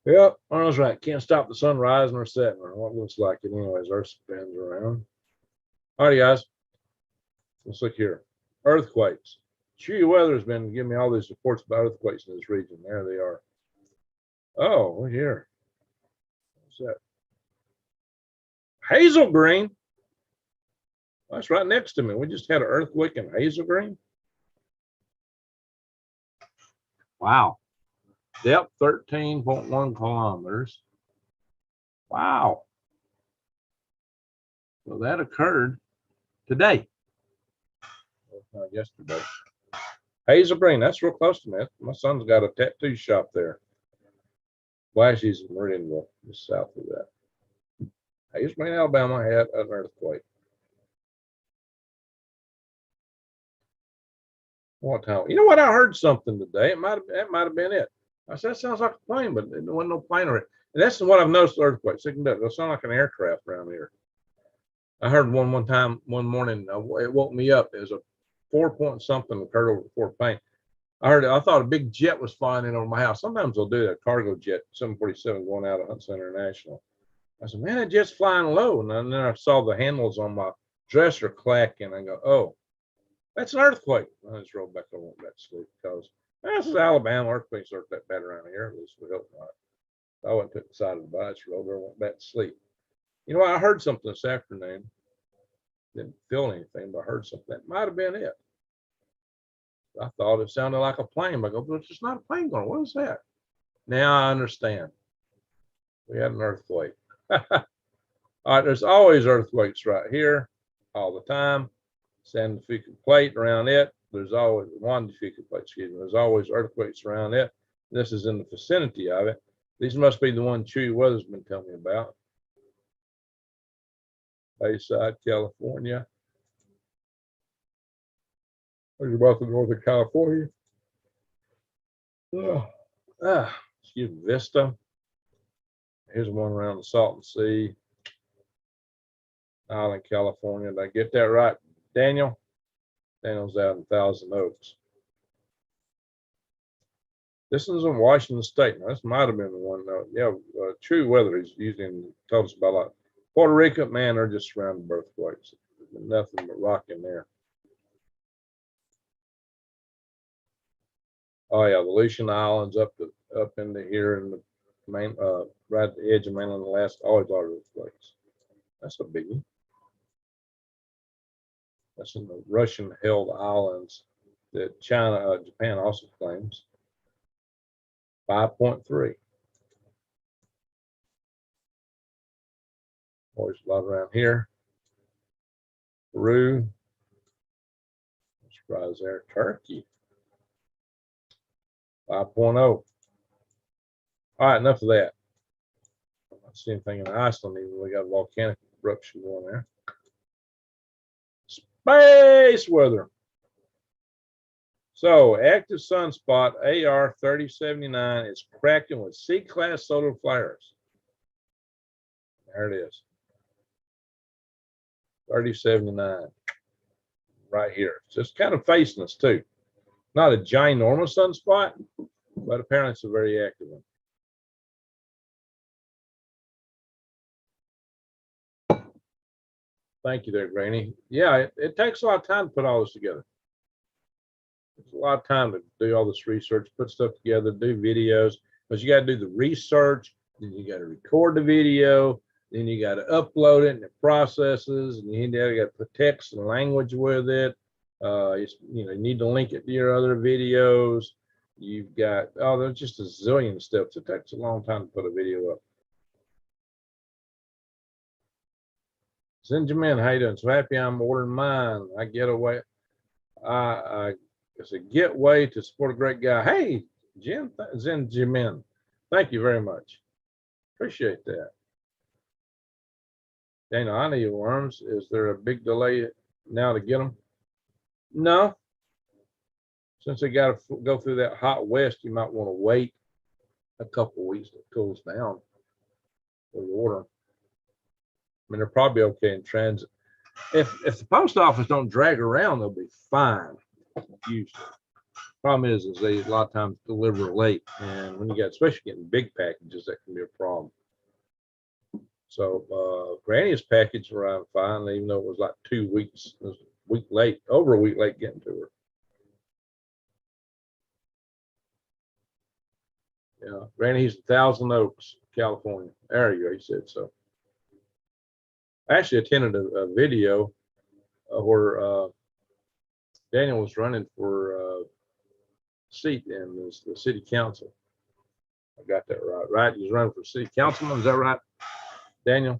Speaker 1: Yep, Arnold's right. Can't stop the sun rising or setting, or what it looks like it anyways. Earth spins around. All right, guys. Let's look here. Earthquakes. Chewy Weather has been giving me all these reports about earthquakes in this region. There they are. Oh, look here. What's that? Hazel green. That's right next to me. We just had an earthquake in Hazel Green. Wow. Depth 13.1 kilometers. Wow. Well, that occurred today. Not yesterday. Hazel Green, that's real close to me. My son's got a tattoo shop there. Flashy's in Meridianville, just south of that. Hazel Green, Alabama had an earthquake. What time? You know what? I heard something today. That might have been it. I said, that sounds like a plane, but there wasn't no plane around. And that's what I've noticed with earthquakes. It does sound like an aircraft around here. I heard one time, one morning, it woke me up. It was a 4-point something occurred over Fort Payne. I thought a big jet was flying in over my house. Sometimes they'll do that, cargo jet, 747 going out of Huntsville International. I said, man, that jet's flying low. And then I saw the handles on my dresser clacking. I go, oh, that's an earthquake. I just rolled back over that sleep because this is Alabama. Earthquakes aren't that bad around here. At least we hope not. I wasn't too excited about it. I just rolled over and went back to sleep. You know, I heard something this afternoon. Didn't feel anything, but I heard something. That might have been it. I thought it sounded like a plane. I go, but it's just not a plane going. What is that? Now I understand. We had an earthquake. All right, there's always earthquakes right here all the time. San Diego plate around it. There's always Juan Difica plate, excuse me. There's always earthquakes around it. This is in the vicinity of it. These must be the one Chewy Weather's been telling me about. Bayside, California. You're about to Northern California. Excuse me, Vista. Here's one around the Salton Sea. Island, California. Did I get that right, Daniel? Daniel's out in Thousand Oaks. This is in Washington State. Now, this might have been the one. True Weather is using, told us about like Puerto Rico. Man, they're just surrounded by earthquakes. Nothing but rock in there. Oh yeah, the Aleutian Islands up into here in the main, right at the edge of mainland Alaska. Always a lot of earthquakes. That's a biggie. That's in the Russian-held islands that Japan also claims. 5.3. Always a lot around here. Brew. Surprise there. Turkey. 5.0. All right, enough of that. I don't see anything in Iceland even. We got a volcanic eruption going there. Space weather. So, active sunspot AR 3079 is cracking with C-class solar flares. There it is. 3079. Right here. Just kind of facing us, too. Not a ginormous sunspot, but apparently it's a very active one. Thank you there, Granny. Yeah, it takes a lot of time to put all this together. It's a lot of time to do all this research, put stuff together, do videos, because you got to do the research, then you got to record the video, then you got to upload it and it processes, and you got to put text and language with it. You need to link it to your other videos. You've got, there's just a zillion steps. It takes a long time to put a video up. Zinjamin, how you doing? So happy I'm ordering mine. I get away. It's a get way to support a great guy. Hey, Zinjamin, thank you very much. Appreciate that. Dana, I need worms. Is there a big delay now to get them? No. Since they got to go through that hot west, you might want to wait a couple of weeks till it cools down for you order them. I mean, they're probably okay in transit. If the post office don't drag around, they'll be fine. Usually. Problem is they a lot of times deliver late, and when you got, especially getting big packages, that can be a problem. So Granny's package arrived fine, even though it was like 2 weeks. It was a week late, over a week late getting to her. Yeah, Granny's in Thousand Oaks, California. There you go. He said so. I actually attended a video where Daniel was running for seat in the city council. I got that right, right? He's running for city councilman. Is that right, Daniel?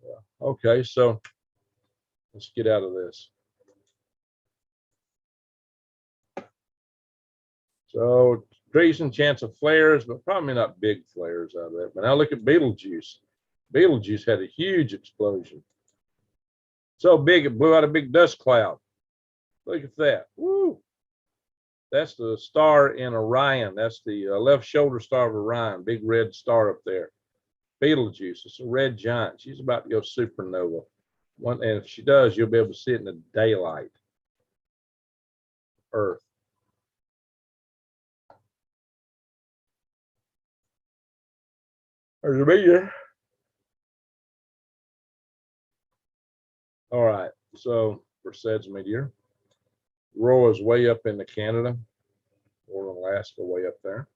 Speaker 1: Yeah. Okay, so let's get out of this. So decreasing chance of flares, but probably not big flares out of that. But now look at Betelgeuse. Betelgeuse had a huge explosion. So big, it blew out a big dust cloud. Look at that. Woo! That's the star in Orion. That's the left shoulder star of Orion, big red star up there. Betelgeuse, it's a red giant. She's about to go supernova. And if she does, you'll be able to see it in the daylight. Earth. There's a meteor. All right, so Perseid's meteor. Rora's way up into Canada, or Alaska, way up there.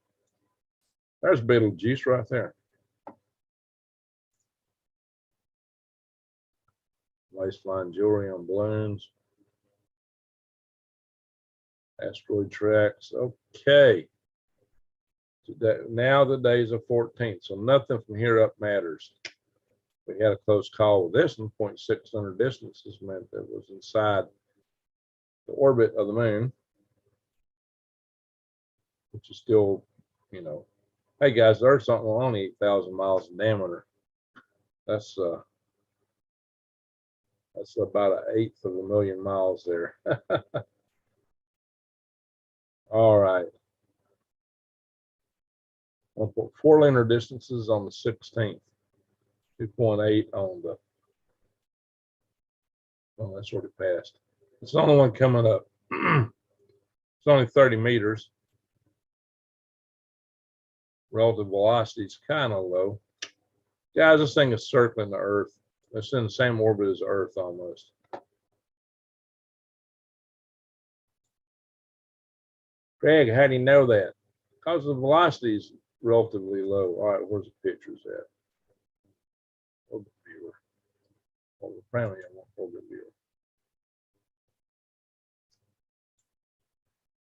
Speaker 1: There's Betelgeuse right there. Nice fine jewelry on balloons. Asteroid tracks. Okay. Today, now the day's the 14th, so nothing from here up matters. We had a close call with this one, 0.600 distances meant that it was inside the orbit of the moon, which is still, you know, hey guys, the Earth's only 8,000 miles in diameter. That's about 1/8 of a million miles there. All right. 1.4 lunar distances on the 16th. 2.8 on the, oh, that's already passed. It's the only one coming up. It's only 30 meters. Relative velocity is kind of low. Guys, this thing is circling the Earth. It's in the same orbit as Earth almost. Greg, how do you know that? Because the velocity is relatively low. All right, where's the pictures at? Orbit viewer. Well, apparently I want orbit viewer.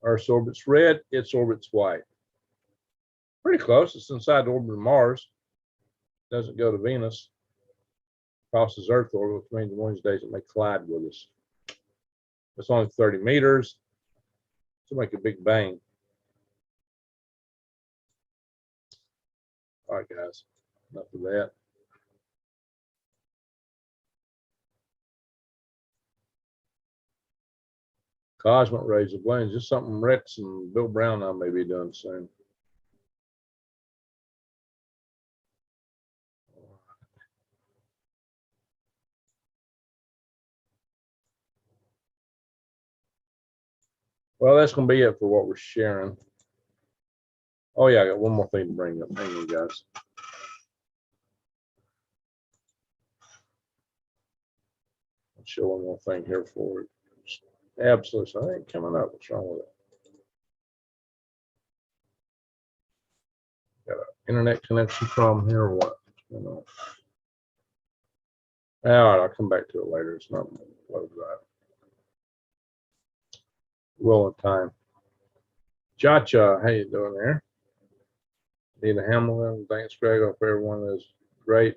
Speaker 1: Earth's orbit's red, its orbit's white. Pretty close. It's inside the orbit of Mars. Doesn't go to Venus. Crosses Earth orbit, which means one of these days it may collide with us. It's only 30 meters. To make a big bang. All right, guys. Enough of that. Cosmic rays of balloons. Just something Rex and Bill Brown and I may be doing soon. Well, that's going to be it for what we're sharing. Oh, yeah, I got one more thing to bring up. Hang on, guys. I'll show one more thing here for it. Absolutely. I ain't coming up. What's wrong with it? Got an internet connection problem here or what? What's going on? All right, I'll come back to it later. It's not load drive. Well in time. Cha-cha, how you doing there? Nina Hamilton, thanks Greg. I hope everyone is great.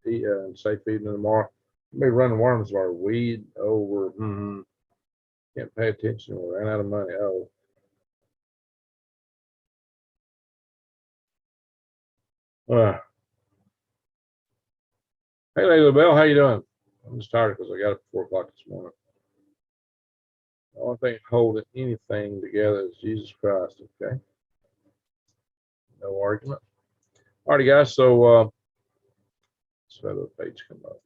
Speaker 1: And safe evening tomorrow. Maybe running worms are weed over. Can't pay attention. We ran out of money. Oh. Hey, Lady Bell, how you doing? I'm just tired because I got up at 4 o'clock this morning. The only thing holding anything together is Jesus Christ. Okay. No argument. All righty, guys. So let's let the page come up.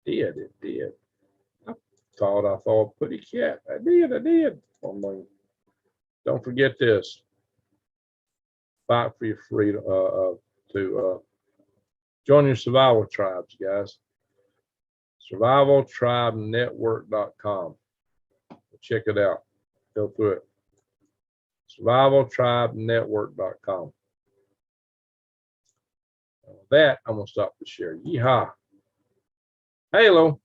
Speaker 1: It did. I thought pretty cat. I did. Don't forget this. Fight for your freedom to join your survival tribes, guys. survivaltribenetwork.com. Check it out. Go through it. survivaltribenetwork.com. With that, I'm gonna stop the share. Yeehaw. Halo.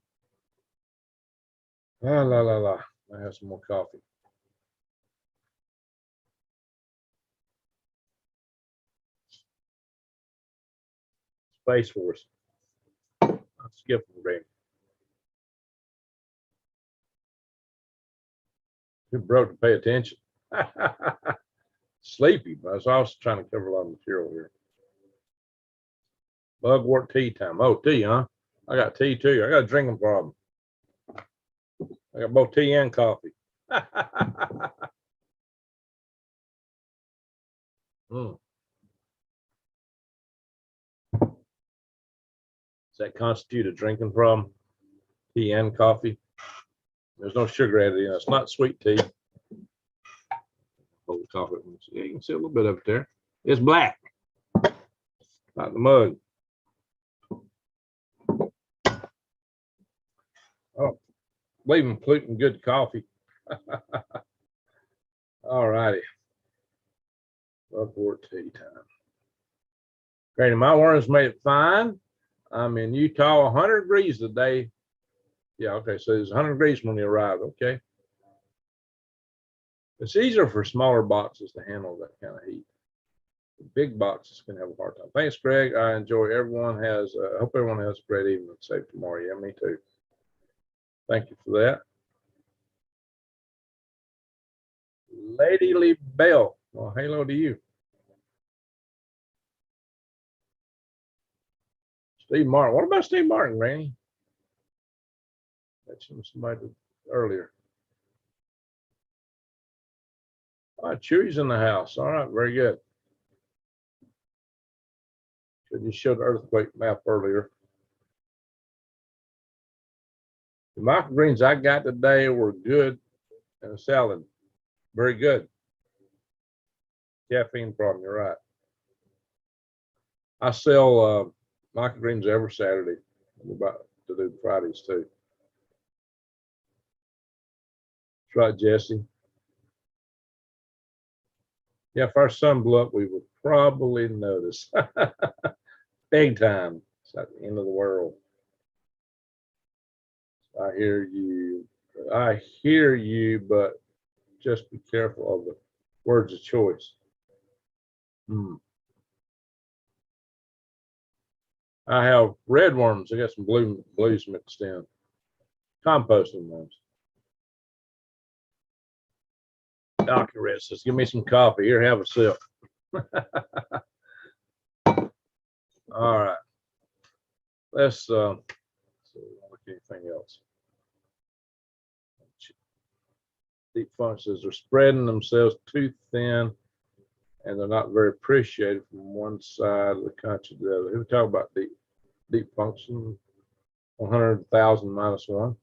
Speaker 1: La la la la. I have some more coffee. Space Force. I'll skip them, baby. Too broke to pay attention. Sleepy, but I was trying to cover a lot of material here. Bugwort tea time. Oh, tea, huh? I got tea too. I got a drinking problem. I got both tea and coffee. Does that constitute a drinking problem? Tea and coffee? There's no sugar added in. It's not sweet tea. Hold the coffee. Yeah, you can see a little bit of it there. It's black. Not the mug. Oh, leaving polluting good coffee. All righty. Bugwort tea time. Great. My worms made it fine. I'm in Utah, 100 degrees today. Yeah, okay. So it's 100 degrees when you arrive. Okay. It's easier for smaller boxes to handle that kind of heat. The big boxes can have a hard time. Thanks, Greg. I enjoy everyone has, I hope everyone has a great evening. Safe tomorrow. Yeah, me too. Thank you for that. Lady Lee Bell. Well, hello to you. Steve Martin. What about Steve Martin, Randy? Mentioned somebody earlier. All right, Chewy's in the house. All right, very good. You showed the earthquake map earlier. The microgreens I got today were good and a salad. Very good. Caffeine problem, you're right. I sell microgreens every Saturday. I'm about to do Fridays too. That's right, Jesse. Yeah, if our sun blew up, we would probably notice. Big time. It's like the end of the world. I hear you. I hear you, but just be careful of the words of choice. I have redworms. I got some blues mixed in. Composting ones. Dr. Red says, give me some coffee. Here, have a sip. All right. Let's look at anything else. Deep functions are spreading themselves too thin, and they're not very appreciated from one side of the country to the other. We talk about deep function, 100,000 minus one.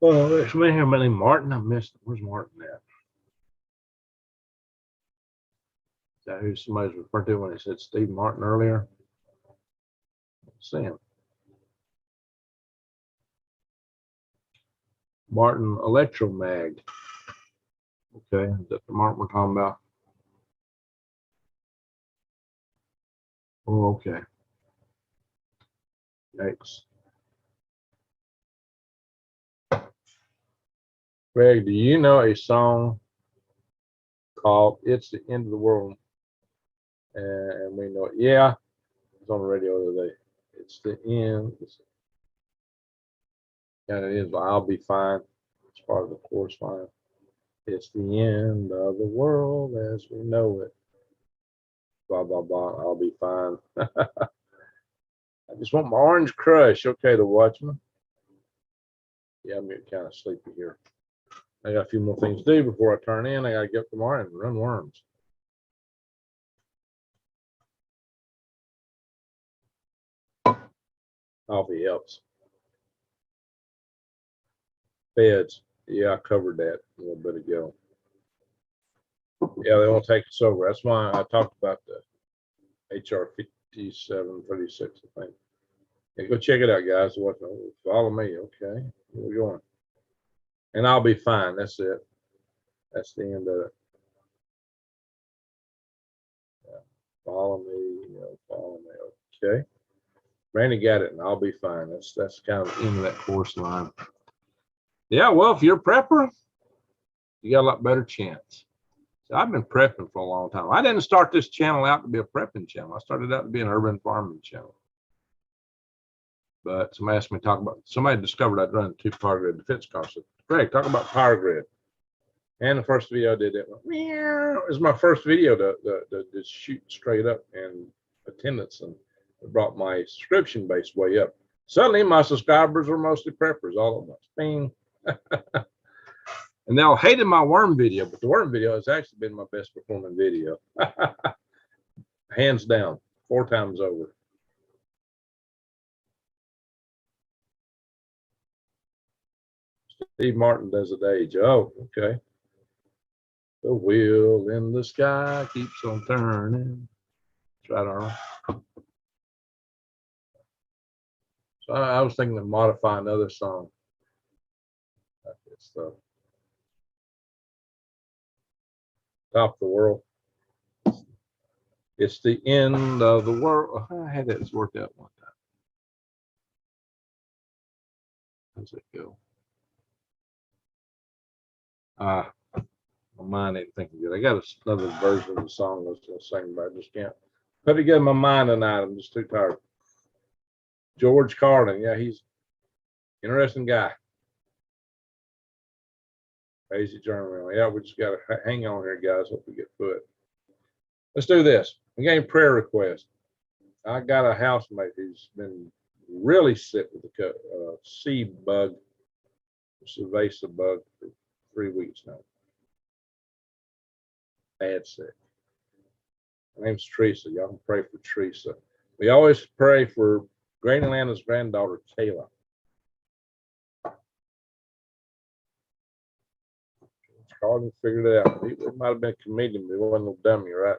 Speaker 1: Oh, there's somebody here named Martin. I missed it. Where's Martin at? Is that who somebody's referred to when they said Steve Martin earlier? Sam. Martin Electromag. Okay, is that the Martin we're talking about? Oh, okay. Yikes. Greg, do you know a song called It's the End of the World? And we know it. Yeah, it was on the radio the other day. It's the end. And it is, but I'll be fine. It's part of the chorus line. It's the end of the world as we know it. Blah, blah, blah. I'll be fine. I just want my orange crush. Okay, the Watchman. Yeah, I'm getting kind of sleepy here. I got a few more things to do before I turn in. I got to get up tomorrow and run worms. Coffee helps. Feds. Yeah, I covered that a little bit ago. Yeah, they won't take us over. That's why I talked about the HR 5736, I think. Yeah, go check it out, guys. Follow me. Okay, where we going? And I'll be fine. That's it. That's the end of it. Yeah. Follow me. Follow me. Okay. Randy got it, and I'll be fine. That's kind of the end of that course line. Yeah. Well, if you're a prepper, you got a lot better chance. So I've been prepping for a long time. I didn't start this channel out to be a prepping channel. I started out to be an urban farming channel. But somebody asked me to talk about, somebody discovered I'd run 2 power grid defense cars. So, Greg, talk about power grid. And the first video I did, it was my first video to shoot straight up and attendance, and it brought my subscription base way up. Suddenly my subscribers were mostly preppers all at once. Bing. And they all hated my worm video, but the worm video has actually been my best performing video. Hands down, 4 times over. Steve Martin does it age. Oh, okay. The wheel in the sky keeps on turning. That's right, Arnold. So I was thinking of modifying another song. It's the top of the world. It's the end of the world. I had that worked out one time. How's it go? My mind ain't thinking good. I got another version of the song I was going to sing, but I just can't put it together in my mind tonight. I'm just too tired. George Carlin, yeah, he's an interesting guy. Crazy German. Yeah, we just got to hang on here, guys. Hope we get through it. Let's do this. We got a prayer request. I got a housemate who's been really sick with the seed bug, cerveza bug, for 3 weeks now. Bad sick. Her name's Teresa. Y'all can pray for Teresa. We always pray for Granny Lana's granddaughter, Kayla. Carlin figured it out. He might have been a comedian, but he wasn't no dummy, right?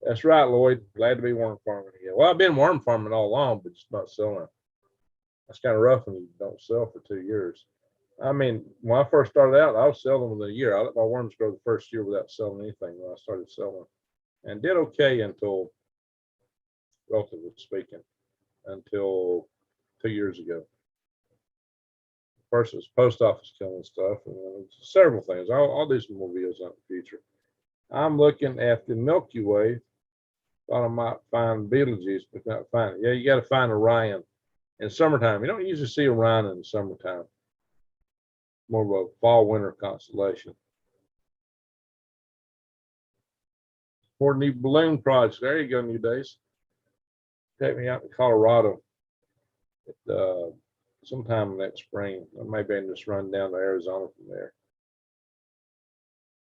Speaker 1: That's right, Lloyd. Glad to be worm farming again. Well, I've been worm farming all along, but just not selling. That's kind of rough when you don't sell for 2 years. I mean, when I first started out, I was selling within a year. I let my worms grow the first year without selling anything when I started selling, and did okay until, relatively speaking, until 2 years ago. First, it was post office killing stuff, and several things. I'll do some more videos on the future. I'm looking at the Milky Way. Thought I might find Betelgeuse, but not find it. Yeah, you got to find Orion in summertime. You don't usually see Orion in the summertime. More of a fall winter constellation. For new balloon projects. There you go, New Days. Take me out to Colorado sometime next spring. Maybe I can just run down to Arizona from there.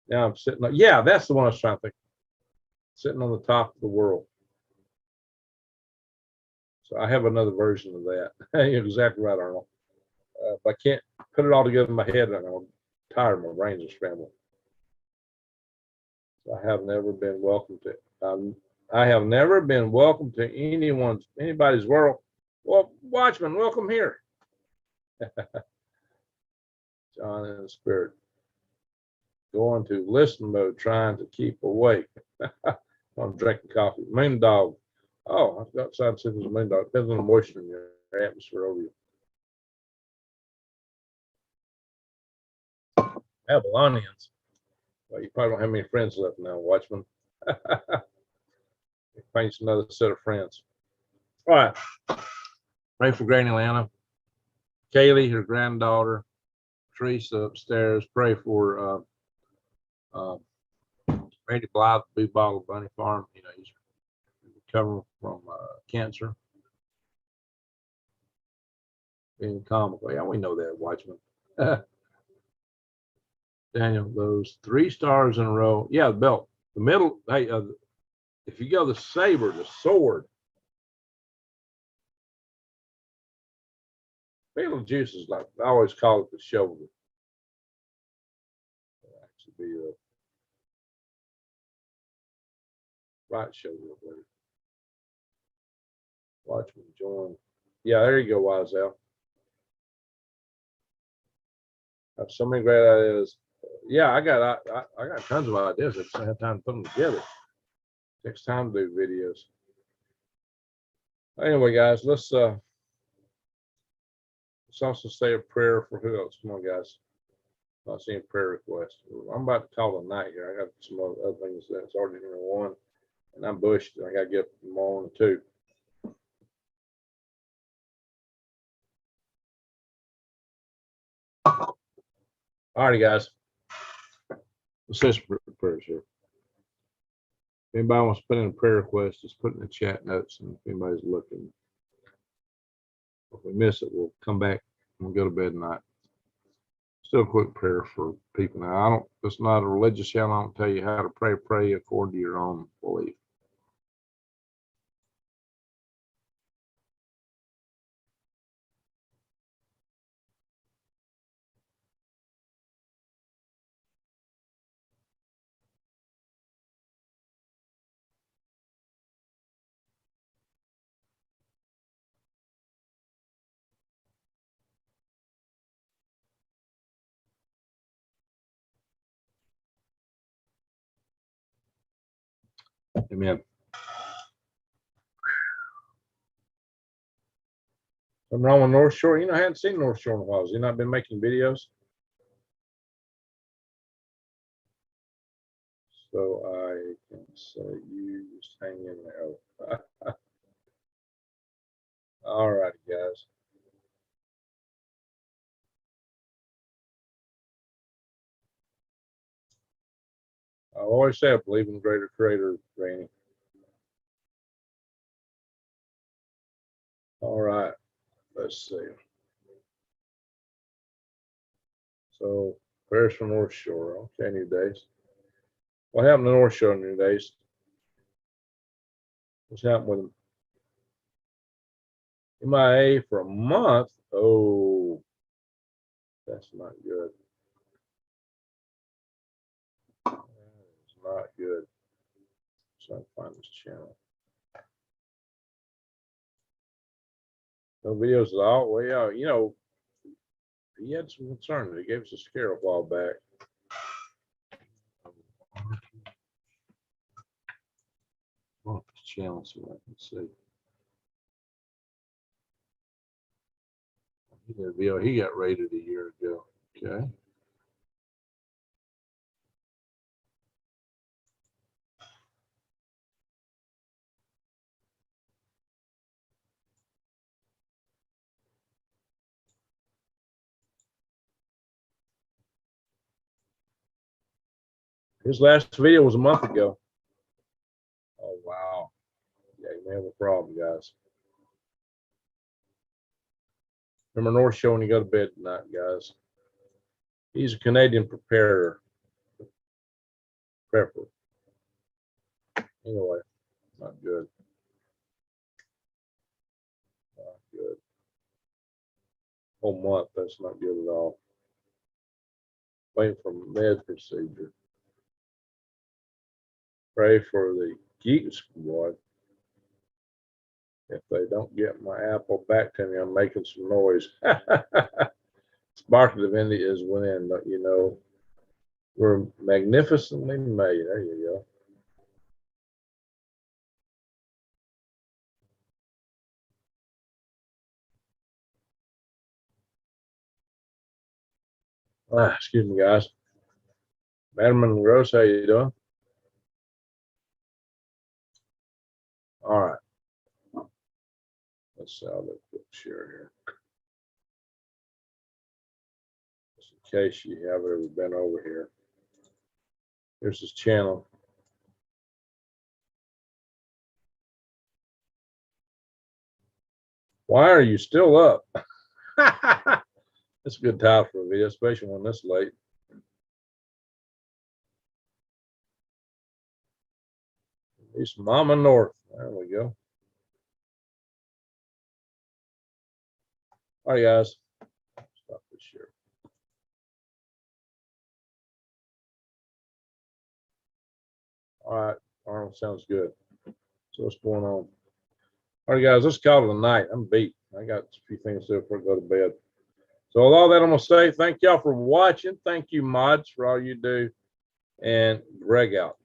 Speaker 1: Now I'm sitting. Yeah, that's the one I was trying to think. Sitting on the top of the world. So I have another version of that. You're exactly right, Arnold. If I can't put it all together in my head, I'm tired. My brains are scrambled. So I have never been welcome to. I have never been welcome to anybody's world. Well, Watchman, welcome here. John in the spirit. Going to listen mode, trying to keep awake. I'm drinking coffee. Moon dog. Oh, I've got outside to see if there's a moon dog. Depends on the moisture in your atmosphere over you. Babylonians. Well, you probably don't have many friends left now, Watchman. Find another set of friends. All right. Pray for Granny Lana. Kaylee, her granddaughter. Teresa upstairs. Pray for Randy Blythe, Blue Bottle Bunny Farm. You know, he's recovering from cancer. Being comical. Yeah, we know that, Watchman. Daniel, those 3 stars in a row. Yeah, the belt. The middle, hey, if you go the saber, the sword. Betelgeuse is like, I always call it the shoulder. It actually be Right shoulder, I believe. Watch me join. Yeah, there you go, Wiseout. I have so many great ideas. Yeah, I got tons of ideas. I just don't have time to put them together. Takes time to do videos. Anyway, guys, let's also say a prayer for who else. Come on, guys. Not seeing prayer requests. I'm about to call it a night here. I got some other things that's already in one, and I'm bushed. I got to get up in the morning too. All righty, guys. Let's say some prayers here. If anybody wants to put in a prayer request, just put it in the chat notes, and if anybody's looking, if we miss it, we'll come back and we'll go to bed tonight. Still a quick prayer for people. Now, it's not a religious channel. I don't tell you how to pray. Pray according to your own belief. Amen. Something wrong with North Shore? You know, I hadn't seen North Shore in a while. Has he not been making videos? So I can say you just hang in there. All right, guys. I always say I believe in the greater creator, Rainey. All right, let's see. So prayers for North Shore. Okay, New Days. What happened to North Shore, New Days? What's happened with him? MIA for a month? Oh, that's not good. That is not good. So I find this channel. No videos at all. Well, yeah, you know, he had some concern. He gave us a scare a while back. Well, this channel so I can see. He did a video. He got rated a year ago. Okay. His last video was a month ago. Oh, wow. Yeah, you may have a problem, guys. Remember North Shore when you go to bed tonight, guys. He's a Canadian prepper. Anyway, not good. Not good. Whole month, that's not good at all. Waiting for med procedure. Pray for the Geek Squad. If they don't get my apple back to me, I'm making some noise. Sparkle of India is winning, you know. We're magnificently made. There you go. Excuse me, guys. Madam and Rose, how you doing? All right. Let's I'll let quick share here. Just in case you have ever been over here. Here's his channel. Why are you still up? That's a good title for a video, especially when this late. It's Mama North. There we go. All right, guys. Stop this share. All right. Arnold, sounds good. So what's going on? All right, guys, let's call it a night. I'm beat. I got a few things to do before I go to bed. So with all that, I'm going to say thank y'all for watching. Thank you, mods, for all you do. And Greg out.